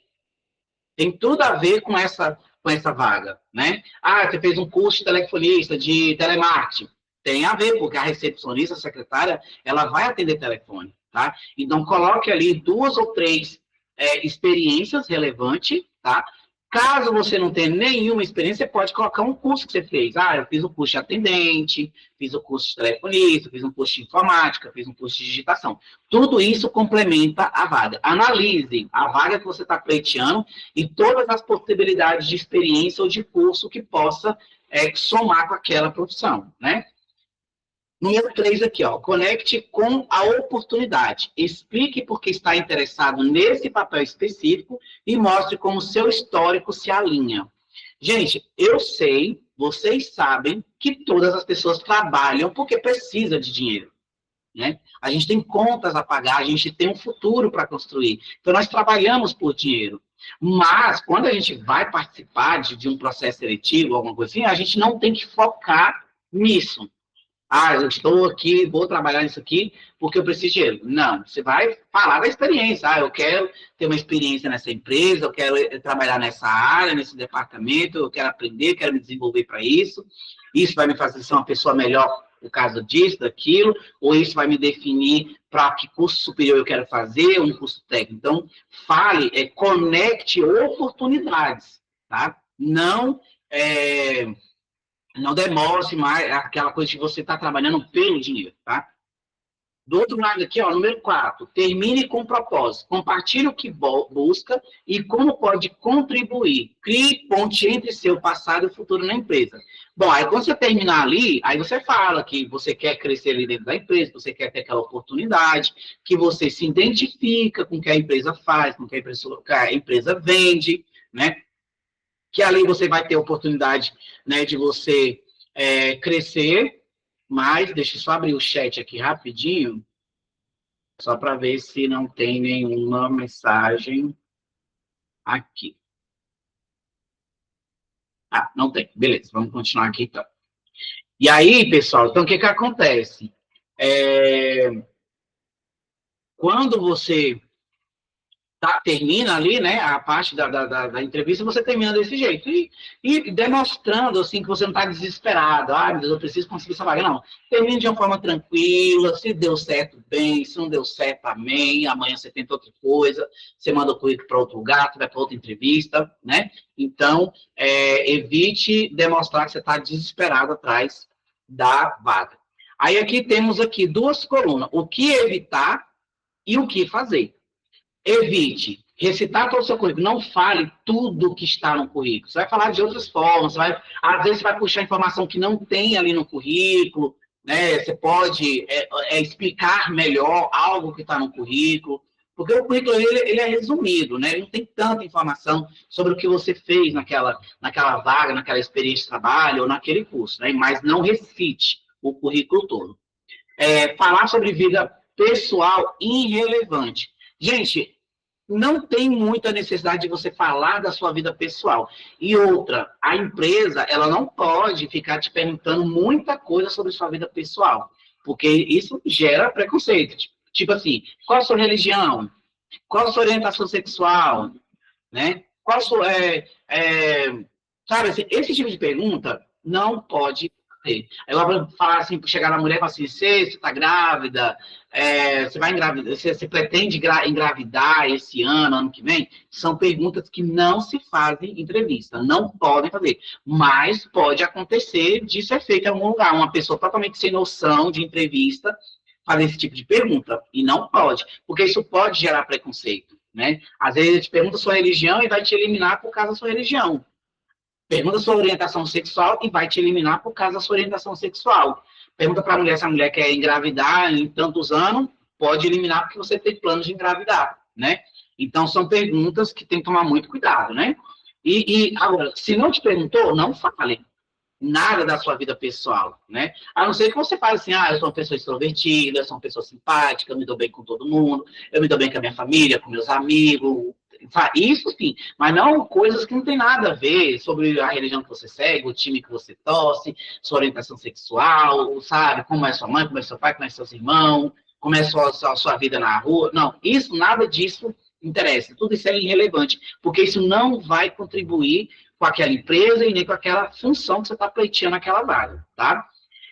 Tem tudo a ver com essa vaga, né? Você fez um curso de telefonista, de telemarketing. Tem a ver, porque a recepcionista, a secretária, ela vai atender telefone, tá? Então, coloque ali 2 ou 3 experiências relevantes, tá? Caso você não tenha nenhuma experiência, você pode colocar um curso que você fez. Eu fiz um curso de atendente, fiz um curso de telefonista, fiz um curso de informática, fiz um curso de digitação. Tudo isso complementa a vaga. Analise a vaga que você está pleiteando e todas as possibilidades de experiência ou de curso que possa somar com aquela profissão, né? Número 3 aqui, conecte com a oportunidade. Explique por que está interessado nesse papel específico e mostre como seu histórico se alinha. Gente, eu sei, vocês sabem que todas as pessoas trabalham porque precisam de dinheiro, né? A gente tem contas a pagar, a gente tem um futuro para construir. Então, nós trabalhamos por dinheiro. Mas, quando a gente vai participar de um processo seletivo, alguma coisa assim, a gente não tem que focar nisso. Eu estou aqui, vou trabalhar nisso aqui porque eu preciso de dinheiro. Não, você vai falar da experiência. Eu quero ter uma experiência nessa empresa, eu quero trabalhar nessa área, nesse departamento, eu quero aprender, quero me desenvolver para isso. Isso vai me fazer ser uma pessoa melhor por causa disso, daquilo, ou isso vai me definir para que curso superior eu quero fazer, um curso técnico. Então, conecte oportunidades, tá? Não demore mais aquela coisa de você estar trabalhando pelo dinheiro, tá? Do outro lado aqui, número 4, termine com propósito. Compartilhe o que busca e como pode contribuir. Crie ponte entre seu passado e o futuro na empresa. Bom, aí quando você terminar ali, aí você fala que você quer crescer ali dentro da empresa, que você quer ter aquela oportunidade, que você se identifica com o que a empresa faz, com o que a empresa vende, né? Que ali você vai ter a oportunidade, né, de você crescer, mas deixa eu só abrir o chat aqui rapidinho, só para ver se não tem nenhuma mensagem aqui. Não tem. Beleza, vamos continuar aqui então. E aí, pessoal, então o que acontece? Quando você termina ali, né, a parte da entrevista, você termina desse jeito. E demonstrando, assim, que você não está desesperado. Meu Deus, eu preciso conseguir essa vaga. Não. Termine de uma forma tranquila. Se deu certo, bem. Se não deu certo, amém. Amanhã você tenta outra coisa. Você manda o currículo para outro lugar, vai para outra entrevista, né? Então, evite demonstrar que você está desesperado atrás da vaga. Aí, aqui temos 2 colunas. O que evitar e o que fazer. Evite recitar todo o seu currículo. Não fale tudo que está no currículo. Você vai falar de outras formas. Às vezes, você vai puxar informação que não tem ali no currículo, né? Você pode explicar melhor algo que está no currículo, Porque o currículo ele é resumido, né? Ele não tem tanta informação sobre o que você fez naquela vaga, naquela experiência de trabalho ou naquele curso, né? Mas não recite o currículo todo. Falar sobre vida pessoal irrelevante. Gente, não tem muita necessidade de você falar da sua vida pessoal. E outra, a empresa, ela não pode ficar te perguntando muita coisa sobre sua vida pessoal, porque isso gera preconceito. Tipo assim, qual a sua religião? Qual a sua orientação sexual? Né? Qual a sua... sabe, assim, esse tipo de pergunta não pode ter. Agora, falar assim, chegar na mulher e falar assim, você está grávida, você vai engravidar, você pretende engravidar esse ano que vem? São perguntas que não se fazem em entrevista, não podem fazer. Mas pode acontecer de ser feito em algum lugar. Uma pessoa totalmente sem noção de entrevista fazer esse tipo de pergunta. E não pode, porque isso pode gerar preconceito. Né? Às vezes ele te pergunta a sua religião e vai te eliminar por causa da sua religião. Pergunta a sua orientação sexual e vai te eliminar por causa da sua orientação sexual. Pergunta para a mulher se a mulher quer engravidar em tantos anos, pode eliminar porque você tem planos de engravidar, né? Então, são perguntas que tem que tomar muito cuidado, né? Agora, se não te perguntou, não fale nada da sua vida pessoal, né? A não ser que você fale assim, eu sou uma pessoa extrovertida, eu sou uma pessoa simpática, eu me dou bem com todo mundo, eu me dou bem com a minha família, com meus amigos, isso sim, mas não coisas que não tem nada a ver sobre a religião que você segue, o time que você torce, sua orientação sexual, sabe, como é sua mãe, como é seu pai, como é seus irmãos, como é sua vida na rua, não, isso, nada disso interessa, tudo isso é irrelevante, porque isso não vai contribuir com aquela empresa e nem com aquela função que você está pleiteando naquela vaga, tá?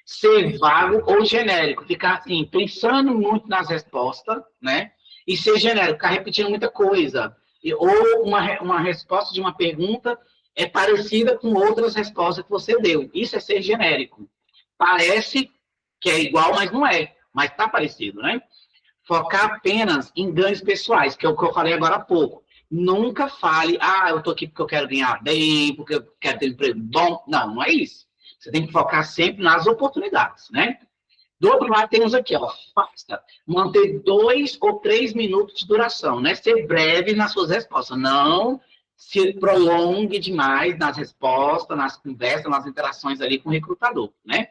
Ser vago ou genérico, ficar assim, pensando muito nas respostas, né? E ser genérico, ficar repetindo muita coisa. Ou uma resposta de uma pergunta é parecida com outras respostas que você deu. Isso é ser genérico. Parece que é igual, mas não é. Mas está parecido, né? Focar apenas em ganhos pessoais, que é o que eu falei agora há pouco. Nunca fale, eu estou aqui porque eu quero ganhar bem, porque eu quero ter um emprego bom. Não, não é isso. Você tem que focar sempre nas oportunidades, né? Do outro lado, temos aqui, basta manter 2 ou 3 minutos de duração, né? Ser breve nas suas respostas. Não se prolongue demais nas respostas, nas conversas, nas interações ali com o recrutador, né?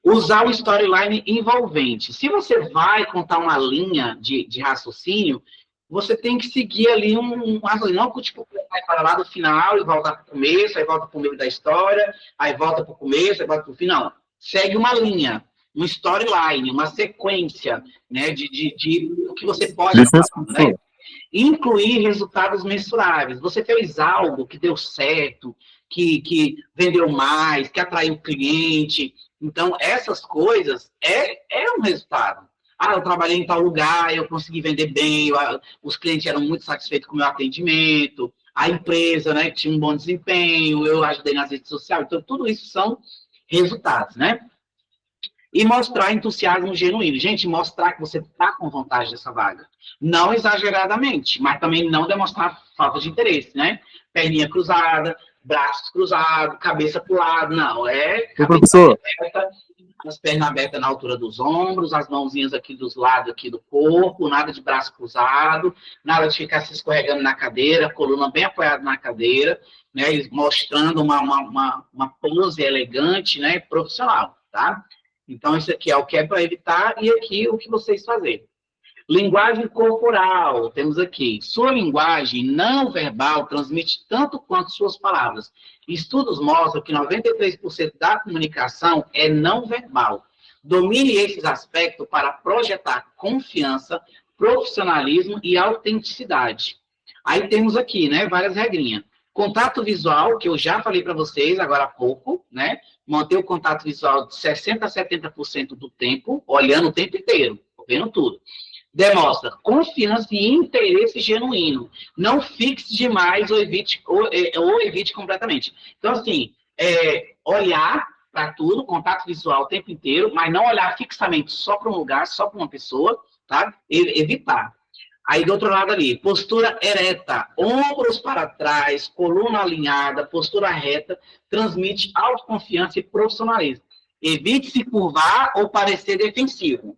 Usar o storyline envolvente. Se você vai contar uma linha de raciocínio, você tem que seguir ali um raciocínio, não tipo, vai para lá do final e volta para o começo, aí volta para o meio da história, aí volta para o começo, aí volta para o final. Segue uma linha, uma storyline, uma sequência, né, de o que você pode falar, né? Incluir resultados mensuráveis. Você fez algo que deu certo, que vendeu mais, que atraiu o cliente. Então, essas coisas é um resultado. Eu trabalhei em tal lugar, eu consegui vender bem, os clientes eram muito satisfeitos com o meu atendimento, a empresa, né, tinha um bom desempenho, eu ajudei nas redes sociais. Então, tudo isso são resultados, né? E mostrar entusiasmo genuíno. Gente, mostrar que você está com vontade dessa vaga. Não exageradamente, mas também não demonstrar falta de interesse, né? Perninha cruzada, braços cruzados, cabeça para o lado, não. Cabeça aberta, as pernas abertas na altura dos ombros, as mãozinhas aqui dos lados aqui do corpo, nada de braço cruzado, nada de ficar se escorregando na cadeira, coluna bem apoiada na cadeira, né? Mostrando uma pose elegante, né? Profissional, tá? Então, isso aqui é o que é para evitar e aqui o que vocês fazerem. Linguagem corporal, temos aqui. Sua linguagem não verbal transmite tanto quanto suas palavras. Estudos mostram que 93% da comunicação é não verbal. Domine esses aspectos para projetar confiança, profissionalismo e autenticidade. Aí temos aqui, né, várias regrinhas. Contato visual, que eu já falei para vocês agora há pouco, né? Manter o contato visual de 60% a 70% do tempo, olhando o tempo inteiro, vendo tudo. Demonstra confiança e interesse genuíno. Não fixe demais ou evite completamente. Então, assim, olhar para tudo, contato visual o tempo inteiro, mas não olhar fixamente só para um lugar, só para uma pessoa, tá? Evitar. Aí, do outro lado ali, postura ereta, ombros para trás, coluna alinhada, postura reta, transmite autoconfiança e profissionalismo. Evite se curvar ou parecer defensivo.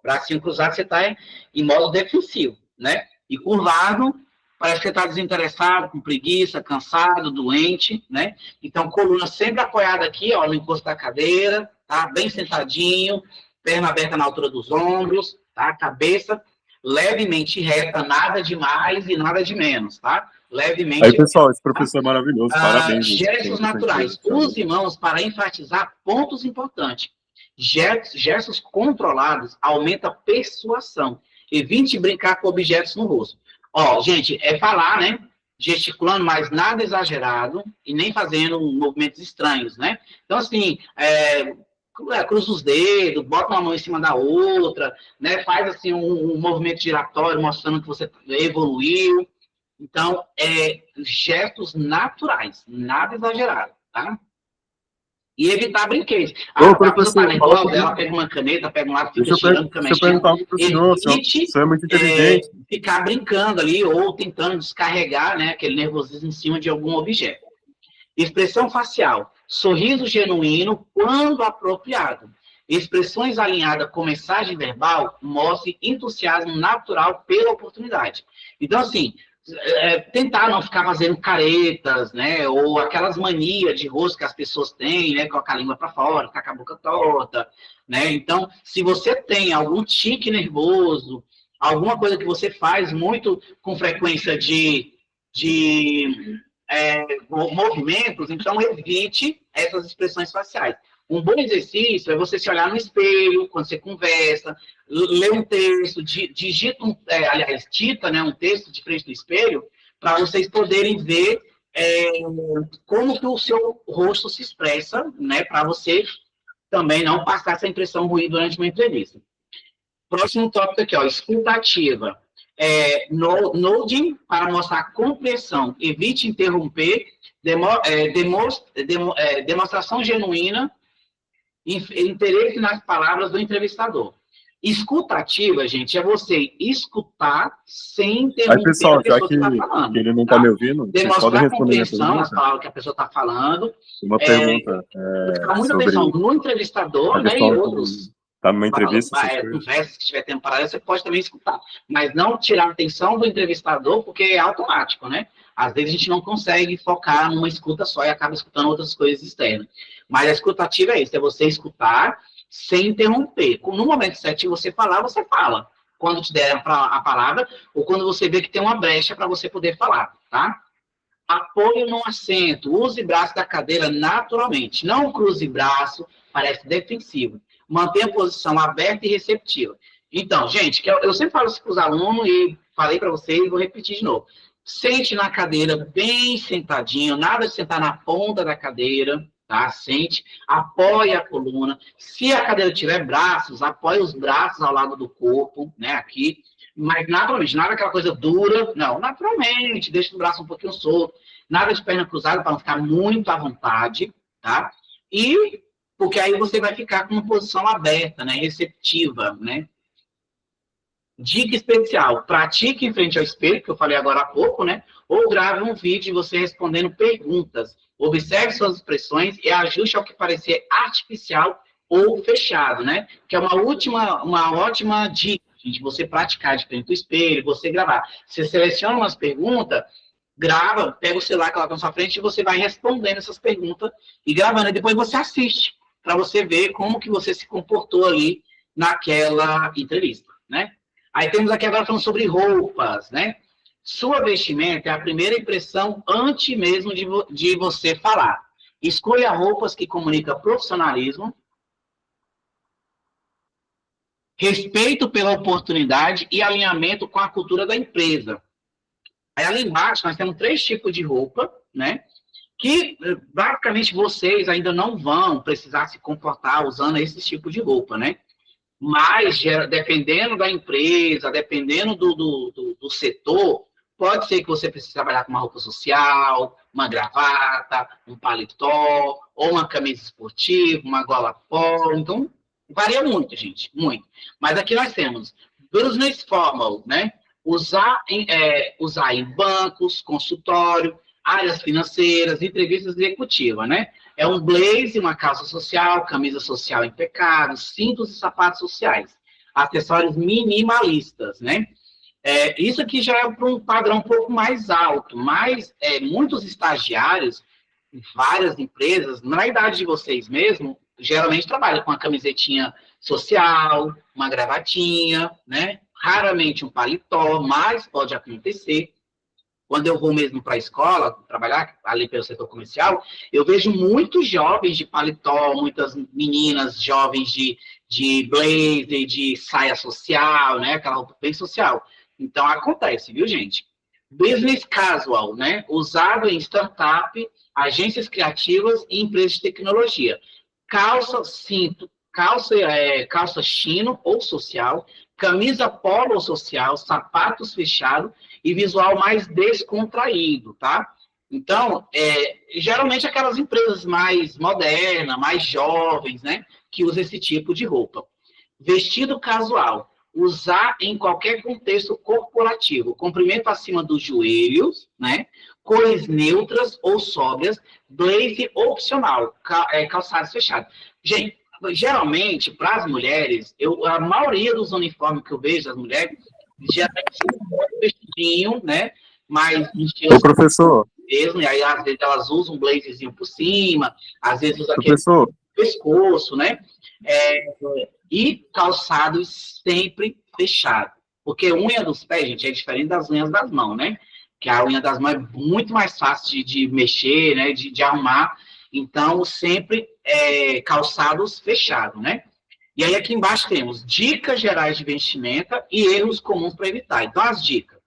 Bracinho cruzado, você está em modo defensivo, né? E curvado, parece que você está desinteressado, com preguiça, cansado, doente, né? Então, coluna sempre apoiada aqui, ó, no encosto da cadeira, tá? Bem sentadinho, perna aberta na altura dos ombros, tá? Cabeça levemente reta, nada de mais e nada de menos, tá? Aí, Levemente. pessoal, esse professor é maravilhoso. Parabéns, gente. Gestos naturais. Use mãos para enfatizar pontos importantes. Gestos controlados aumenta a persuasão. Evite brincar com objetos no rosto. Ó, gente, é falar, né? Gesticulando, mas nada exagerado e nem fazendo movimentos estranhos, né? Então, assim, cruza os dedos, bota uma mão em cima da outra, né? Faz, assim, um movimento giratório mostrando que você evoluiu. Então, gestos naturais, nada exagerado, tá? E evitar brinquedos. A pessoa tá nervosa, ela pega uma caneta, pega um lápis, fica tirando, fica mexendo. Evite é muito inteligente. Ficar brincando ali ou tentando descarregar, né, aquele nervosismo em cima de algum objeto. Expressão facial. Sorriso genuíno quando apropriado. Expressões alinhadas com mensagem verbal mostre entusiasmo natural pela oportunidade. Então, assim, tentar não ficar fazendo caretas, né, ou aquelas manias de rosto que as pessoas têm, né, colocar a língua para fora, ficar com a boca torta, né, então, se você tem algum tique nervoso, alguma coisa que você faz muito com frequência de movimentos, então evite essas expressões faciais. Um bom exercício é você se olhar no espelho, quando você conversa, ler um texto, digita dita, né, um texto de frente do espelho, para vocês poderem ver como que o seu rosto se expressa, né, para você também não passar essa impressão ruim durante uma entrevista. Próximo tópico aqui, ó, escuta ativa. Nodding para mostrar compreensão, evite interromper, demonstração genuína, interesse nas palavras do entrevistador. Escuta ativa, gente, é você escutar sem interromper pessoal, a pessoa que está falando. Ele não está me ouvindo, demonstrar compreensão nas palavras que a pessoa está falando. Uma pergunta. Muita atenção no entrevistador, né, e outros. Tá numa entrevista. Conversas que estiver tendo parada, você pode também escutar. Mas não tirar a atenção do entrevistador, porque é automático, né? Às vezes a gente não consegue focar numa escuta só e acaba escutando outras coisas externas. Mas a escuta ativa é isso, é você escutar sem interromper. No momento certo de você falar, você fala. Quando te der a palavra, ou quando você vê que tem uma brecha para você poder falar, tá? Apoio no assento, use braço da cadeira naturalmente. Não cruze braço, parece defensivo. Mantenha a posição aberta e receptiva. Então, gente, eu sempre falo isso para os alunos e falei para vocês e vou repetir de novo. Sente na cadeira bem sentadinho, nada de sentar na ponta da cadeira, tá? Sente, apoie a coluna. Se a cadeira tiver braços, apoie os braços ao lado do corpo, né, aqui. Mas naturalmente, nada aquela coisa dura, não, naturalmente, deixa o braço um pouquinho solto. Nada de perna cruzada para não ficar muito à vontade, tá? E porque aí você vai ficar com uma posição aberta, né, receptiva, né? Dica especial, pratique em frente ao espelho, que eu falei agora há pouco, né? Ou grave um vídeo de você respondendo perguntas. Observe suas expressões e ajuste ao que parecer artificial ou fechado, né? Que é uma ótima dica, gente, você praticar de frente ao espelho, você gravar. Você seleciona umas perguntas, grava, pega o celular, coloca na sua frente e você vai respondendo essas perguntas e gravando. E depois você assiste, para você ver como que você se comportou ali naquela entrevista, né? Aí temos aqui agora falando sobre roupas, né? Sua vestimenta é a primeira impressão antes mesmo de você falar. Escolha roupas que comunicam profissionalismo, respeito pela oportunidade e alinhamento com a cultura da empresa. Aí ali embaixo nós temos 3 tipos de roupa, né? Que basicamente vocês ainda não vão precisar se comportar usando esse tipo de roupa, né? Mas, dependendo da empresa, dependendo do setor, pode ser que você precise trabalhar com uma roupa social, uma gravata, um paletó, ou uma camisa esportiva, uma gola polo. Então, varia muito, gente, muito. Mas aqui nós temos business formal, né? Usar em bancos, consultório, áreas financeiras, entrevistas executivas, né? É um blazer, uma calça social, camisa social impecável, cintos e sapatos sociais. Acessórios minimalistas, né? Isso aqui já é para um padrão um pouco mais alto, mas muitos estagiários, em várias empresas, na idade de vocês mesmo, geralmente trabalham com a camisetinha social, uma gravatinha, né? Raramente um paletó, mas pode acontecer. Quando eu vou mesmo para a escola, trabalhar ali pelo setor comercial, eu vejo muitos jovens de paletó, muitas meninas jovens de blazer, de saia social, né? Aquela roupa bem social. Então, acontece, viu, gente? Business casual, né? Usado em startup, agências criativas e empresas de tecnologia. Calça, cinto, calça chino ou social, camisa polo ou social, sapatos fechados e visual mais descontraído, tá? Então, geralmente aquelas empresas mais modernas, mais jovens, né, que usam esse tipo de roupa. Vestido casual, usar em qualquer contexto corporativo, comprimento acima dos joelhos, né, cores neutras ou sóbrias, blazer opcional, calçados fechados. Gente, geralmente, para as mulheres, a maioria dos uniformes que eu vejo das mulheres, geralmente um vestidinho, né? Mais Ô, professor, mesmo, e aí às vezes elas usam um blazerzinho por cima, às vezes usam aquele professor, pescoço, né? E calçados sempre fechados. Porque unha dos pés, gente, é diferente das unhas das mãos, né? Que a unha das mãos é muito mais fácil de mexer, né? De arrumar. Então, sempre calçados fechados, né? E aí aqui embaixo temos dicas gerais de vestimenta e erros comuns para evitar. Então, as dicas.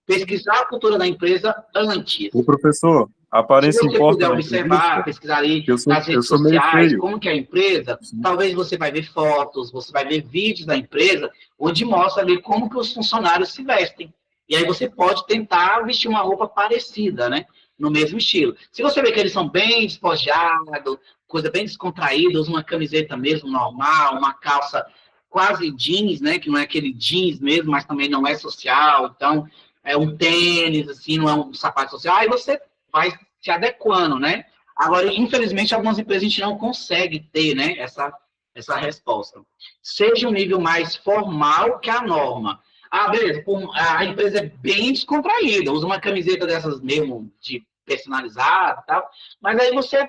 Pesquisar a cultura da empresa antes. ô, professor, a Se aparência você importa puder na observar, entrevista? pesquisar ali Eu nas redes sou meio sociais, feio. como que é a empresa, talvez você vai ver fotos, você vai ver vídeos da empresa, onde mostra ali como que os funcionários se vestem. E aí você pode tentar vestir uma roupa parecida, né? No mesmo estilo. Se você vê que eles são bem despojados, coisa bem descontraída, usa uma camiseta mesmo normal, uma calça quase jeans, né? Que não é aquele jeans mesmo, mas também não é social. Então, é um tênis, assim, não é um sapato social. Aí você vai se adequando, né? Agora, infelizmente, algumas empresas a gente não consegue ter, né, essa resposta. Seja um nível mais formal que a norma. Ah, beleza, a empresa é bem descontraída, usa uma camiseta dessas mesmo, de personalizada e tal, mas aí você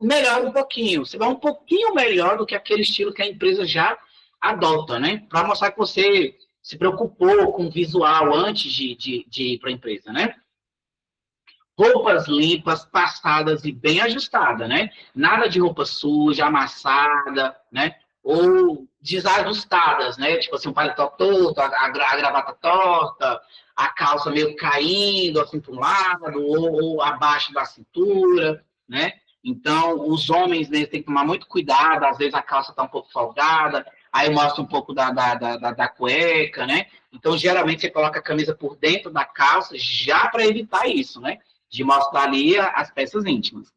melhora um pouquinho, você vai um pouquinho melhor do que aquele estilo que a empresa já adota, né? Para mostrar que você se preocupou com o visual antes de ir para a empresa, né? Roupas limpas, passadas e bem ajustadas, né? Nada de roupa suja, amassada, né? Ou desajustadas, né? Tipo assim, um paletó torto, a gravata torta, a calça meio caindo assim para um lado, ou abaixo da cintura, né? Então, os homens, né, têm que tomar muito cuidado, às vezes a calça está um pouco folgada, aí mostra um pouco da cueca, né? Então, geralmente, você coloca a camisa por dentro da calça já para evitar isso, né? De mostrar ali as peças íntimas.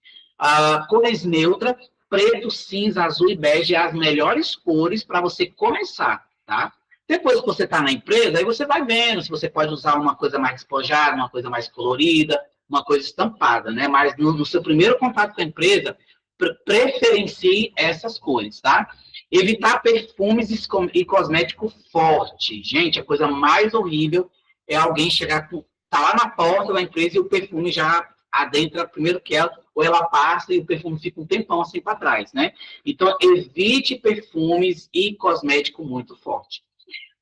Cores neutras, preto, cinza, azul e bege, é as melhores cores para você começar, tá? Depois que você está na empresa, aí você vai vendo se você pode usar uma coisa mais despojada, uma coisa mais colorida, uma coisa estampada, né? Mas no seu primeiro contato com a empresa, preferencie essas cores, tá? Evitar perfumes e cosmético forte. Gente, a coisa mais horrível é alguém chegar com tá lá na porta da empresa e o perfume já adentra primeiro que ela, ou ela passa e o perfume fica um tempão assim para trás, né? Então, evite perfumes e cosmético muito forte.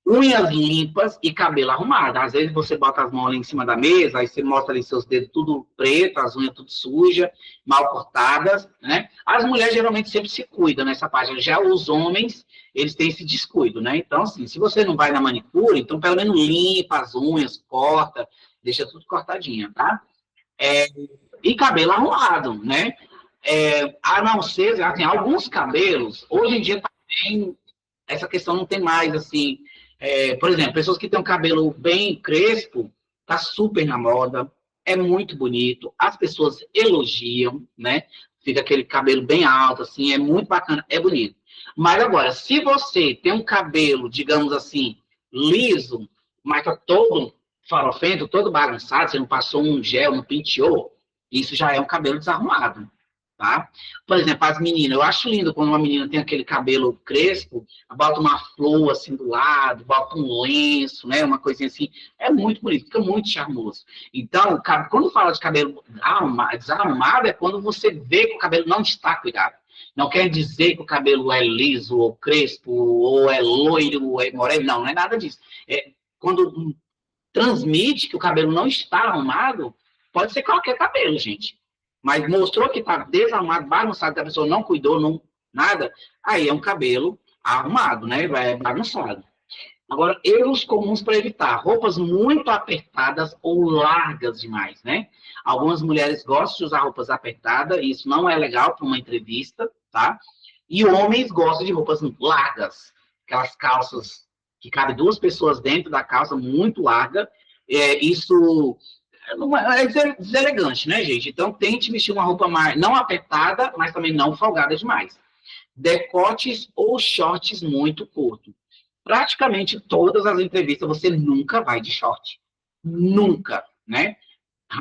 Unhas limpas e cabelo arrumado. Às vezes você bota as mãos ali em cima da mesa, aí você mostra ali seus dedos tudo preto, as unhas tudo sujas, mal cortadas, né? As mulheres geralmente sempre se cuidam nessa parte. Já os homens, eles têm esse descuido, né? Então, assim, se você não vai na manicure, então pelo menos limpa as unhas, corta, deixa tudo cortadinho, tá? E cabelo arrumado, né? A não ser, assim, alguns cabelos, hoje em dia também, essa questão não tem mais, assim, por exemplo, pessoas que têm um cabelo bem crespo, tá super na moda, é muito bonito, as pessoas elogiam, né? Fica aquele cabelo bem alto, assim, é muito bacana, é bonito. Mas agora, se você tem um cabelo, digamos assim, liso, mas tá todo farofento, todo bagunçado, você não passou um gel, não penteou, isso já é um cabelo desarrumado, tá? Por exemplo, as meninas, eu acho lindo quando uma menina tem aquele cabelo crespo, bota uma flor assim do lado, bota um lenço, né? Uma coisinha assim, é muito bonito, fica muito charmoso. Então, quando fala de cabelo desarrumado, é quando você vê que o cabelo não está cuidado. Não quer dizer que o cabelo é liso, ou crespo, ou é loiro, ou é moreno, não é nada disso. É quando transmite que o cabelo não está arrumado, pode ser qualquer cabelo, gente. Mas mostrou que está desarrumado, bagunçado, que a pessoa não cuidou, não, nada, aí é um cabelo arrumado, né? É bagunçado. Agora, erros comuns para evitar: roupas muito apertadas ou largas demais, né? Algumas mulheres gostam de usar roupas apertadas, e isso não é legal para uma entrevista, tá? E homens gostam de roupas largas, aquelas calças que cabem duas pessoas dentro da calça, muito larga. Isso é deselegante, né, gente? Então, tente vestir uma roupa mais, não apertada, mas também não folgada demais. Decotes ou shorts muito curtos. Praticamente todas as entrevistas você nunca vai de short. Nunca, né?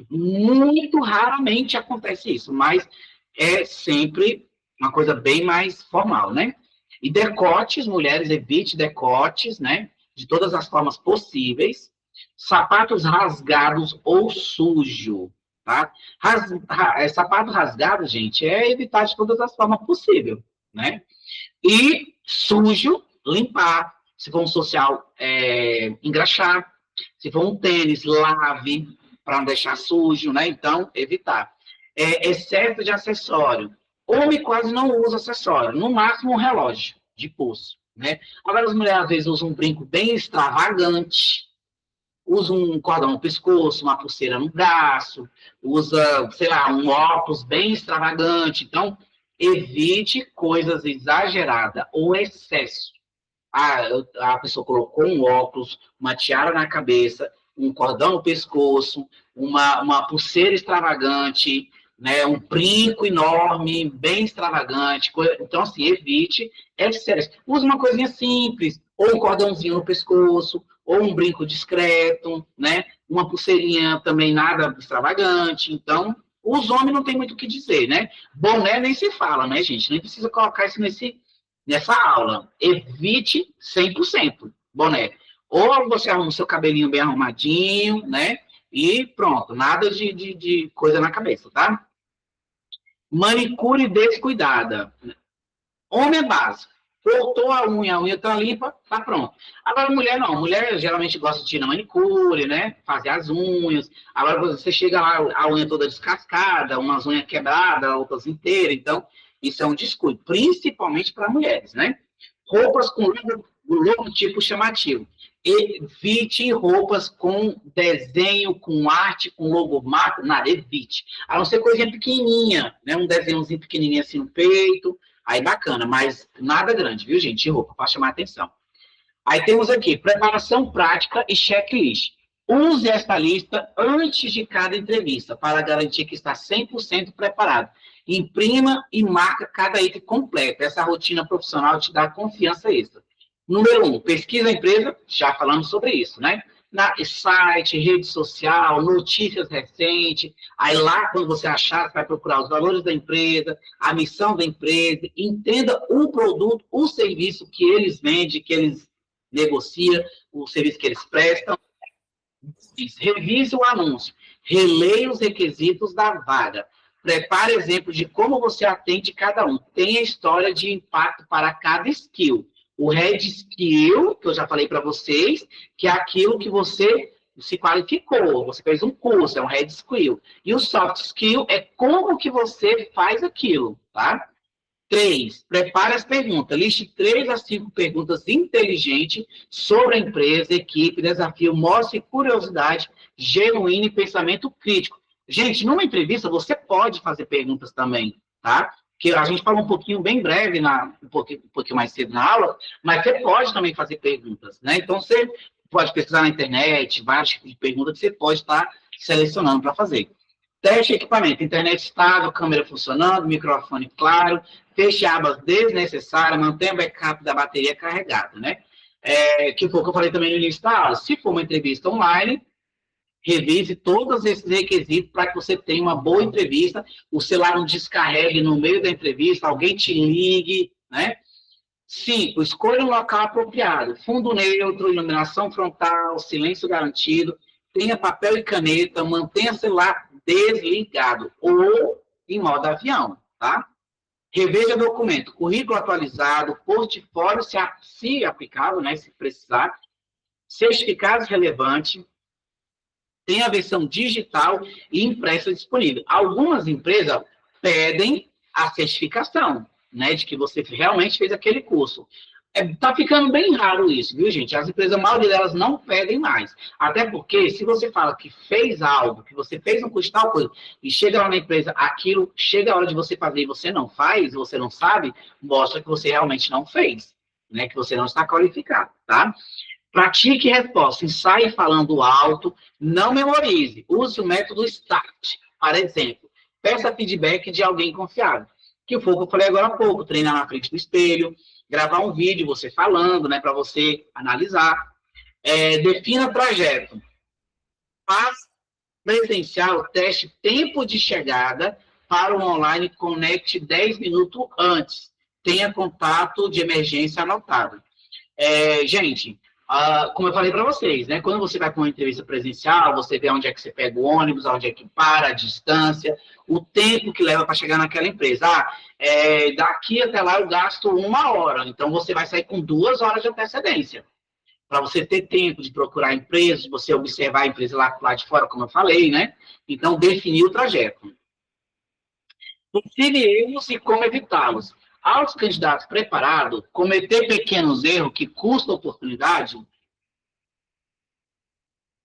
Muito raramente acontece isso, mas é sempre uma coisa bem mais formal, né? E decotes, mulheres, evite decotes, né? De todas as formas possíveis. Sapatos rasgados ou sujo, tá? Sapato rasgado, gente, é evitar de todas as formas possíveis, né? E sujo, limpar. Se for um social, engraxar. Se for um tênis, lave para não deixar sujo, né? Então, evitar. Excesso de acessório. Homem quase não usa acessório, no máximo um relógio de pulso, né? Agora, as mulheres às vezes usam um brinco bem extravagante, usa um cordão no pescoço, uma pulseira no braço, usa, sei lá, um óculos bem extravagante. Então, evite coisas exageradas ou excesso. A pessoa colocou um óculos, uma tiara na cabeça, um cordão no pescoço, uma pulseira extravagante, né, um brinco enorme, bem extravagante. Então, assim, evite excesso. Use uma coisinha simples, ou um cordãozinho no pescoço, ou um brinco discreto, né? Uma pulseirinha também nada extravagante. Então, os homens não tem muito o que dizer, né? Boné nem se fala, né, gente? Nem precisa colocar isso nessa aula. Evite 100% boné. Ou você arruma o seu cabelinho bem arrumadinho, né? E pronto, nada de coisa na cabeça, tá? Manicure descuidada. Homem é básico. Cortou a unha tá limpa, tá pronto. Agora, mulher não. Mulher geralmente gosta de tirar manicure, né? Fazer as unhas. Agora, você chega lá, a unha toda descascada, umas unhas quebradas, outras inteiras. Então, isso é um descuido, principalmente para mulheres, né? Roupas com logotipo chamativo. Evite roupas com desenho, com arte, com logomarca, nada, evite. A não ser coisinha pequenininha, né? Um desenhozinho pequenininho assim no peito, aí bacana, mas nada grande, viu, gente? De roupa, para chamar a atenção. Aí temos aqui, preparação prática e checklist. Use esta lista antes de cada entrevista, para garantir que está 100% preparado. Imprima e marca cada item completo. Essa rotina profissional te dá confiança extra. Número 1, pesquisa a empresa, já falamos sobre isso, né? Na site, rede social, notícias recentes, aí lá, quando você achar, você vai procurar os valores da empresa, a missão da empresa, entenda o produto, o serviço que eles vendem, que eles negociam, o serviço que eles prestam. Revise o anúncio, releia os requisitos da vaga, prepare exemplos de como você atende cada um, tenha história de impacto para cada skill. O Red Skill, que eu já falei para vocês, que é aquilo que você se qualificou, você fez um curso, é um Red Skill. E o Soft Skill é como que você faz aquilo, tá? 3, prepare as perguntas. Liste 3 a 5 perguntas inteligentes sobre a empresa, equipe, desafio. Mostre curiosidade genuína e pensamento crítico. Gente, numa entrevista, você pode fazer perguntas também, tá? Que a gente falou um pouquinho, bem breve, um pouquinho mais cedo na aula, mas você pode também fazer perguntas, né? Então, você pode pesquisar na internet, vários tipos de perguntas que você pode estar selecionando para fazer. Teste equipamento, internet estável, câmera funcionando, microfone claro, feche abas desnecessárias, mantenha o backup da bateria carregada, né? Que foi o que eu falei também no início da aula. Se for uma entrevista online, Revise todos esses requisitos para que você tenha uma boa entrevista, o celular não descarregue no meio da entrevista, alguém te ligue, né? 5. Escolha um local apropriado, fundo neutro, iluminação frontal, silêncio garantido, tenha papel e caneta, mantenha o celular desligado ou em modo avião, tá? Reveja documento, currículo atualizado, portfólio, se aplicável, né, se precisar, certificados relevantes, tem a versão digital e impressa disponível. Algumas empresas pedem a certificação, né, de que você realmente fez aquele curso. Tá ficando bem raro isso, viu, gente? As empresas, a maioria delas não pedem mais. Até porque, se você fala que fez algo, que você fez um curso tal coisa, e chega lá na empresa, aquilo, chega a hora de você fazer e você não faz, você não sabe, mostra que você realmente não fez, né, que você não está qualificado, tá? Pratique resposta, ensaie falando alto, não memorize. Use o método START, para exemplo. Peça feedback de alguém confiável. Que foi o que eu falei agora há pouco, treinar na frente do espelho, gravar um vídeo, você falando, né, para você analisar. Defina projeto. Faz presencial, teste tempo de chegada para o online, conecte 10 minutos antes. Tenha contato de emergência anotado. Gente, como eu falei para vocês, né? Quando você vai para uma entrevista presencial, você vê onde é que você pega o ônibus, onde é que para, a distância, o tempo que leva para chegar naquela empresa. Daqui até lá eu gasto 1 hora, então você vai sair com 2 horas de antecedência, para você ter tempo de procurar empresas, de você observar a empresa lá de fora, como eu falei, né? Então, definir o trajeto. Possíveis erros e como evitá-los. Aos candidatos preparados, cometer pequenos erros que custam oportunidade,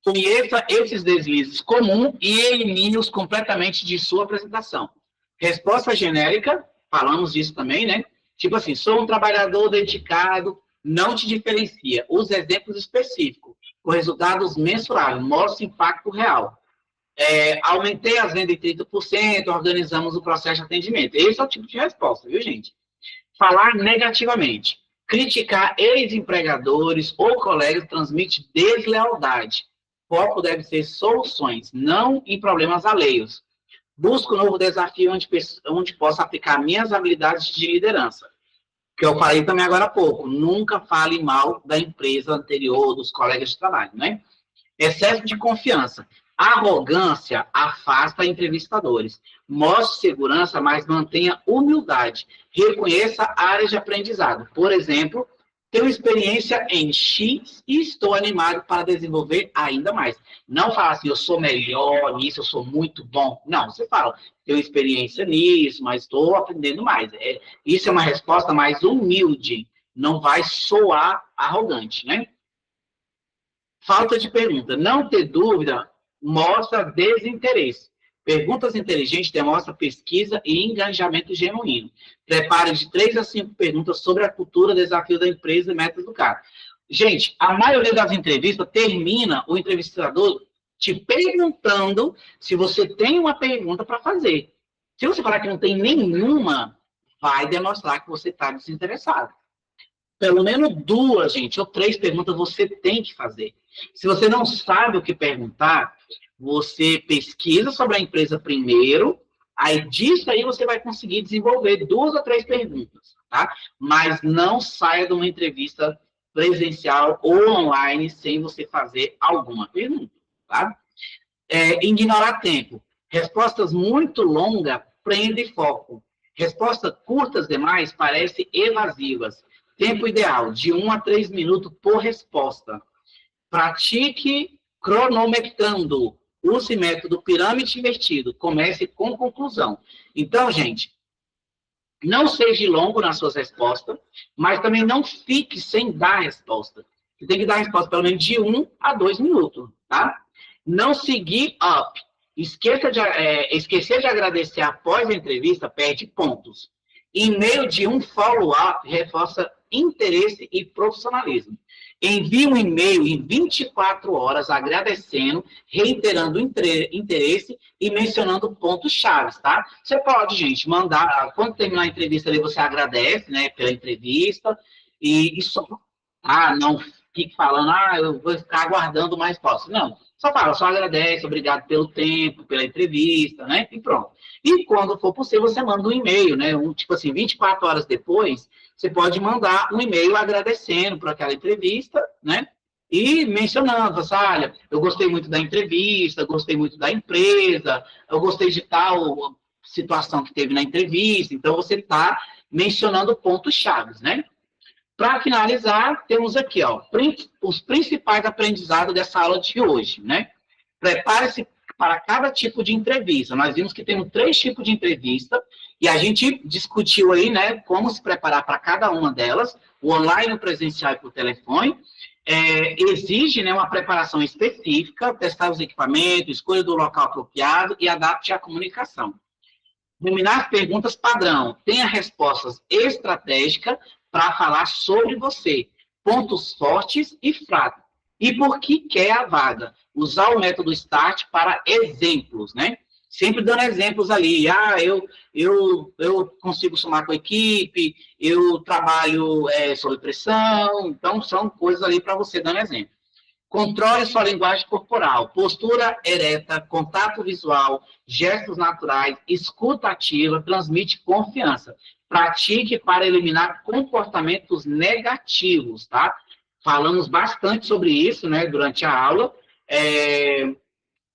conheça esses deslizes comuns e elimine-os completamente de sua apresentação. Resposta genérica, falamos disso também, né? Tipo assim, sou um trabalhador dedicado, não te diferencia. Use exemplos específicos, com resultados mensuráveis, mostre impacto real. Aumentei as vendas em 30%, organizamos o processo de atendimento. Esse é o tipo de resposta, viu, gente? Falar negativamente. Criticar ex-empregadores ou colegas transmite deslealdade. Foco deve ser soluções, não em problemas alheios. Busco um novo desafio onde possa aplicar minhas habilidades de liderança. Que eu falei também agora há pouco. Nunca fale mal da empresa anterior, dos colegas de trabalho, né? Excesso de confiança. Arrogância afasta entrevistadores. Mostre segurança, mas mantenha humildade. Reconheça áreas de aprendizado. Por exemplo, tenho experiência em X e estou animado para desenvolver ainda mais. Não fala assim, eu sou melhor nisso, eu sou muito bom. Não, você fala, tenho experiência nisso, mas estou aprendendo mais. Isso é uma resposta mais humilde. Não vai soar arrogante, né? Falta de pergunta. Não ter dúvida mostra desinteresse. Perguntas inteligentes demonstram pesquisa e engajamento genuíno. Prepare de 3 a 5 perguntas sobre a cultura, desafio da empresa e metas do cara. Gente, a maioria das entrevistas termina o entrevistador te perguntando se você tem uma pergunta para fazer. Se você falar que não tem nenhuma, vai demonstrar que você está desinteressado. Pelo menos 2, gente, ou 3 perguntas você tem que fazer. Se você não sabe o que perguntar, você pesquisa sobre a empresa primeiro, aí disso aí você vai conseguir desenvolver 2 ou 3 perguntas, tá? Mas não saia de uma entrevista presencial ou online sem você fazer alguma pergunta, tá? Ignorar tempo. Respostas muito longas prendem foco. Respostas curtas demais parecem evasivas. Tempo ideal, de 1 a 3 minutos por resposta. Pratique cronometrando. Use método pirâmide invertido. Comece com conclusão. Então, gente, não seja longo nas suas respostas, mas também não fique sem dar resposta. Você tem que dar resposta pelo menos de 1 a 2 minutos, tá? Não seguir up. Esquecer de agradecer após a entrevista perde pontos. E-mail de um follow-up reforça interesse e profissionalismo. Envie um e-mail em 24 horas agradecendo, reiterando o interesse e mencionando pontos-chave, tá? Você pode, gente, mandar, quando terminar a entrevista ali, você agradece, né, pela entrevista e só, não fique falando, eu vou ficar aguardando mais resposta. Não, só agradece, obrigado pelo tempo, pela entrevista, né? E pronto. E quando for possível, você manda um e-mail, né? Tipo assim, 24 horas depois, você pode mandar um e-mail agradecendo por aquela entrevista, né? E mencionando, assim, olha, eu gostei muito da entrevista, gostei muito da empresa, eu gostei de tal situação que teve na entrevista, então você está mencionando pontos chaves, né? Para finalizar, temos aqui, ó, os principais aprendizados dessa aula de hoje, né? Prepare-se para cada tipo de entrevista. Nós vimos que temos 3 tipos de entrevista e a gente discutiu aí, né, como se preparar para cada uma delas, o online, o presencial e por telefone. Exige, né, uma preparação específica, testar os equipamentos, escolha do local apropriado e adapte a comunicação. Dominar perguntas padrão. Tenha respostas estratégicas para falar sobre você. Pontos fortes e fracos. E por que quer a vaga? Usar o método START para exemplos, né? Sempre dando exemplos ali. Eu consigo somar com a equipe, eu trabalho sob pressão. Então, são coisas ali para você dando exemplo. Controle sua linguagem corporal, postura ereta, contato visual, gestos naturais, escuta ativa, transmite confiança. Pratique para eliminar comportamentos negativos, tá? Falamos bastante sobre isso, né, durante a aula,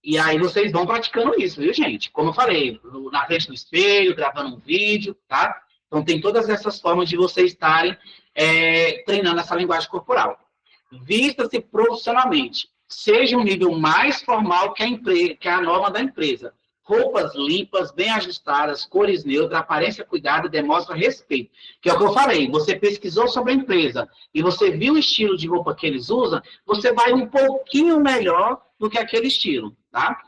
e aí vocês vão praticando isso, viu, gente? Como eu falei, na frente do espelho, gravando um vídeo, tá? Então, tem todas essas formas de vocês estarem treinando essa linguagem corporal. Vista-se profissionalmente. Seja um nível mais formal que a norma da empresa. Roupas limpas, bem ajustadas, cores neutras, aparência cuidada, demonstra respeito. Que é o que eu falei, você pesquisou sobre a empresa e você viu o estilo de roupa que eles usam, você vai um pouquinho melhor do que aquele estilo, tá?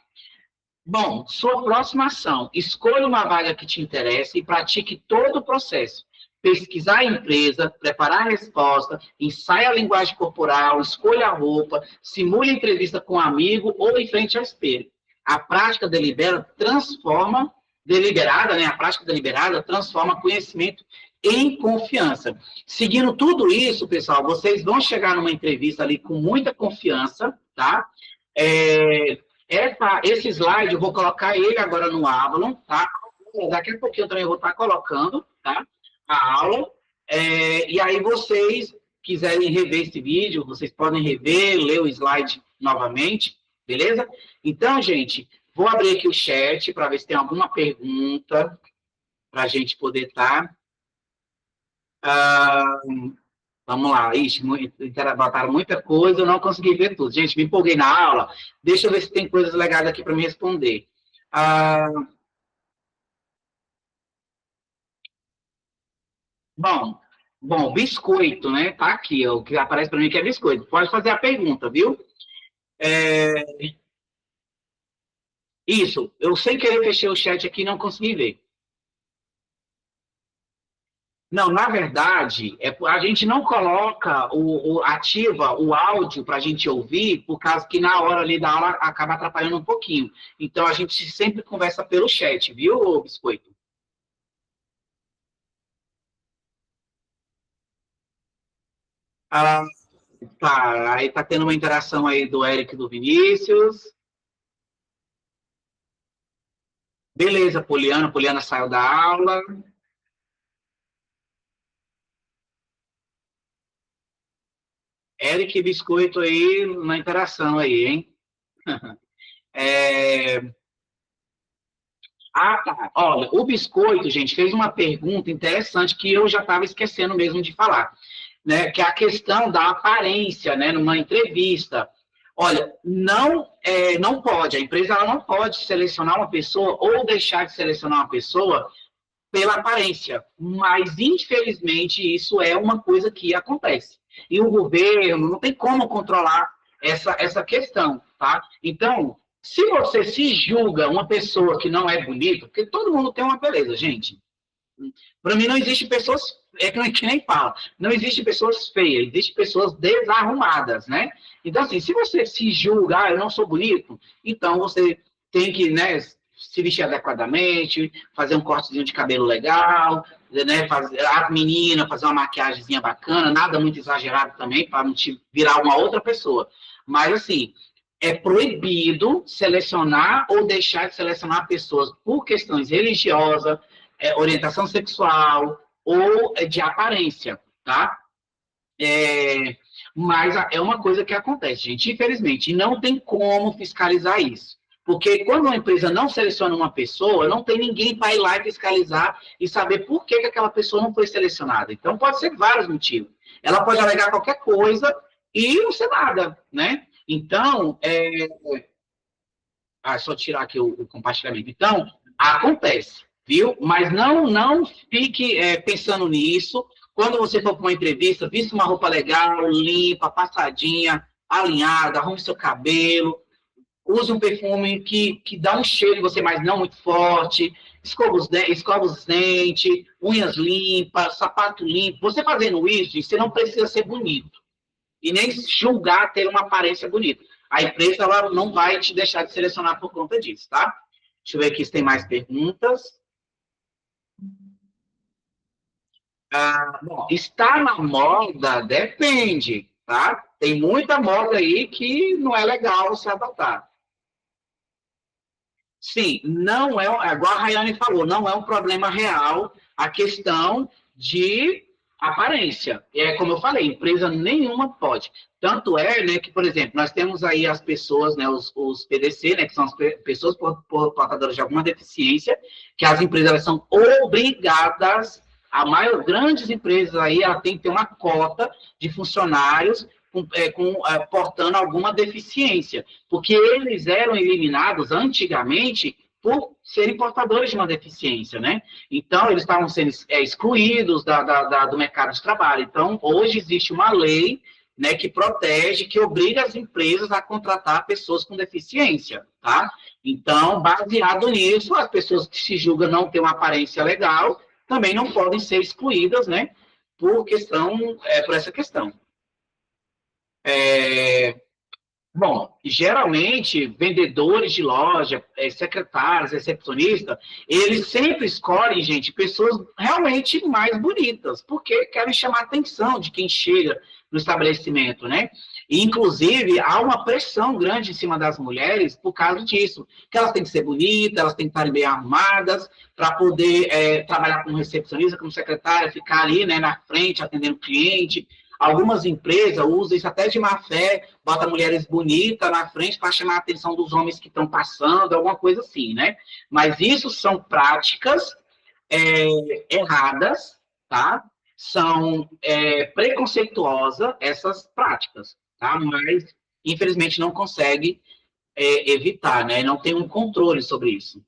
Bom, sua próxima ação. Escolha uma vaga que te interesse e pratique todo o processo. Pesquisar a empresa, preparar a resposta, ensaie a linguagem corporal, escolha a roupa, simule a entrevista com um amigo ou em frente ao espelho. A prática deliberada transforma conhecimento em confiança. Seguindo tudo isso, pessoal, vocês vão chegar numa entrevista ali com muita confiança, tá? Esse slide, eu vou colocar ele agora no Avalon, tá? Daqui a pouquinho eu também vou estar colocando, tá? A aula, e aí vocês quiserem rever esse vídeo, vocês podem rever, ler o slide novamente, beleza? Então, gente, vou abrir aqui o chat para ver se tem alguma pergunta para a gente poder estar. Vamos lá, botaram muita coisa, eu não consegui ver tudo. Gente, me empolguei na aula, deixa eu ver se tem coisas legais aqui para me responder. Bom, biscoito, né? Tá aqui, o que aparece para mim que é biscoito. Pode fazer a pergunta, viu? Isso, eu sem querer fechei o chat aqui e não consegui ver. Não, na verdade, a gente não coloca ativa o áudio para a gente ouvir, por causa que na hora ali da aula acaba atrapalhando um pouquinho. Então, a gente sempre conversa pelo chat, viu, biscoito? Tá, aí tá tendo uma interação aí do Eric e do Vinícius. Beleza, Poliana saiu da aula. Eric e Biscoito aí na interação aí, hein? Tá. Olha, o Biscoito, gente, fez uma pergunta interessante que eu já estava esquecendo mesmo de falar, né? Que é a questão da aparência, né? Numa entrevista. Olha, não pode, a empresa ela não pode selecionar uma pessoa ou deixar de selecionar uma pessoa pela aparência, mas infelizmente isso é uma coisa que acontece. E o governo não tem como controlar essa questão, tá? Então, se você se julga uma pessoa que não é bonita, porque todo mundo tem uma beleza, gente. Para mim não existe pessoas, que nem fala, não existe pessoas feias, existe pessoas desarrumadas, né? Então, assim, se você se julga, eu não sou bonito, então você tem que, né, se vestir adequadamente, fazer um cortezinho de cabelo legal, né, a menina fazer uma maquiagemzinha bacana, nada muito exagerado também, para não te virar uma outra pessoa. Mas, assim, é proibido selecionar ou deixar de selecionar pessoas por questões religiosas, orientação sexual ou de aparência, tá? Mas é uma coisa que acontece, gente, infelizmente, e não tem como fiscalizar isso. Porque quando uma empresa não seleciona uma pessoa, não tem ninguém para ir lá e fiscalizar e saber por que aquela pessoa não foi selecionada. Então, pode ser vários motivos. Ela pode alegar qualquer coisa e não ser nada, né? Então, só tirar aqui o compartilhamento. Então, acontece, viu? Mas não fique pensando nisso. Quando você for para uma entrevista, vista uma roupa legal, limpa, passadinha, alinhada, arrume seu cabelo, use um perfume que dá um cheiro em você, mas não muito forte, escova os dentes, unhas limpas, sapato limpo. Você fazendo isso, você não precisa ser bonito e nem julgar ter uma aparência bonita. A empresa ela não vai te deixar de selecionar por conta disso, tá? Deixa eu ver aqui se tem mais perguntas. Bom, está na moda, depende, tá? Tem muita moda aí que não é legal se adotar. Sim, não é, igual a Rayane falou, não é um problema real a questão de aparência. Como eu falei, empresa nenhuma pode. Tanto é, né, que, por exemplo, nós temos aí as pessoas, né, os PDC, né, que são as pessoas portadoras de alguma deficiência, que as empresas elas são obrigadas, grandes empresas aí, ela tem que ter uma cota de funcionários portando alguma deficiência, porque eles eram eliminados antigamente por serem portadores de uma deficiência, né? Então, eles estavam sendo excluídos do mercado de trabalho. Então, hoje existe uma lei, né, que protege, que obriga as empresas a contratar pessoas com deficiência, tá? Então, baseado nisso, as pessoas que se julgam não ter uma aparência legal também não podem ser excluídas, né, por essa questão. Bom, geralmente, vendedores de loja, secretários, recepcionistas, eles sempre escolhem, gente, pessoas realmente mais bonitas, porque querem chamar a atenção de quem chega no estabelecimento, né? E, inclusive, há uma pressão grande em cima das mulheres por causa disso, que elas têm que ser bonitas, elas têm que estar bem arrumadas, para poder trabalhar como recepcionista, como secretária, ficar ali, né, na frente, atendendo o cliente. Algumas empresas usam isso até de má fé, bota mulheres bonitas na frente para chamar a atenção dos homens que estão passando, alguma coisa assim, né? Mas isso são práticas erradas, tá? São preconceituosas essas práticas, tá? Mas, infelizmente, não consegue evitar, né? Não tem um controle sobre isso.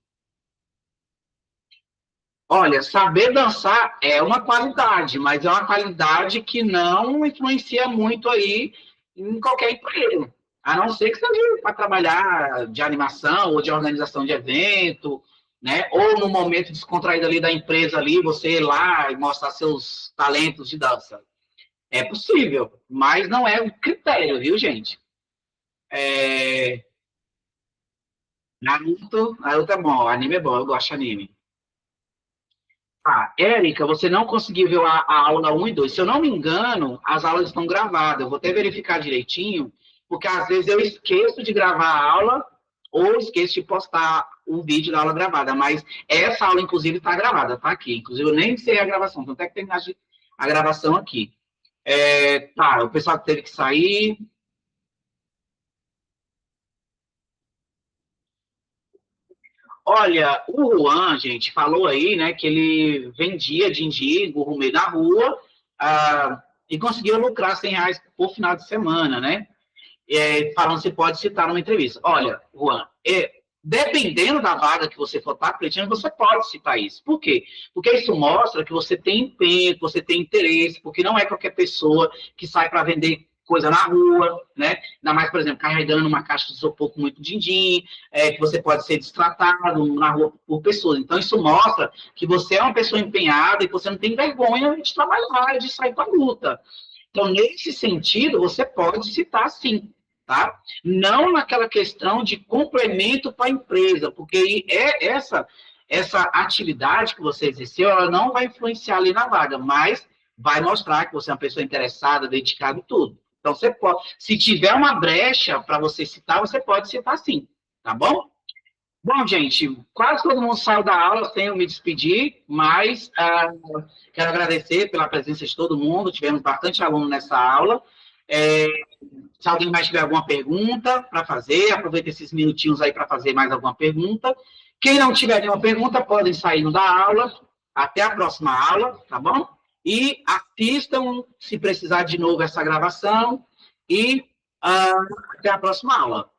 Olha, saber dançar é uma qualidade, mas é uma qualidade que não influencia muito aí em qualquer emprego. A não ser que seja para trabalhar de animação ou de organização de evento, né? Ou no momento descontraído ali da empresa ali, você ir lá e mostrar seus talentos de dança. É possível, mas não é um critério, viu, gente? Naruto é bom, anime é bom, eu gosto de anime. Érica, você não conseguiu ver a aula 1 e 2. Se eu não me engano, as aulas estão gravadas. Eu vou até verificar direitinho, porque às vezes eu esqueço de gravar a aula ou esqueço de postar o vídeo da aula gravada. Mas essa aula, inclusive, está gravada, tá aqui. Inclusive, eu nem sei a gravação, então até que terminar a gravação aqui. O pessoal teve que sair. Olha, o Juan, gente, falou aí, né, que ele vendia dindigo, rumê na rua, e conseguia lucrar R$ 100 por final de semana, né? Falando se pode citar numa entrevista. Olha, Juan, dependendo da vaga que você for estar pleiteando, você pode citar isso. Por quê? Porque isso mostra que você tem empenho, que você tem interesse, porque não é qualquer pessoa que sai para vender coisa na rua, né? Ainda mais, por exemplo, carregando uma caixa de isopor com muito din-din, que você pode ser destratado na rua por pessoas. Então, isso mostra que você é uma pessoa empenhada e que você não tem vergonha de trabalhar, de sair para a luta. Então, nesse sentido, você pode citar sim, tá? Não naquela questão de complemento para a empresa, porque essa atividade que você exerceu, ela não vai influenciar ali na vaga, mas vai mostrar que você é uma pessoa interessada, dedicada e tudo. Então, você pode, se tiver uma brecha para você citar, você pode citar sim, tá bom? Bom, gente, quase todo mundo saiu da aula, tenho me despedir, mas quero agradecer pela presença de todo mundo, tivemos bastante aluno nessa aula. Se alguém mais tiver alguma pergunta para fazer, aproveita esses minutinhos aí para fazer mais alguma pergunta. Quem não tiver nenhuma pergunta, podem sair da aula. Até a próxima aula, tá bom? E assistam, se precisar de novo, essa gravação. E até a próxima aula.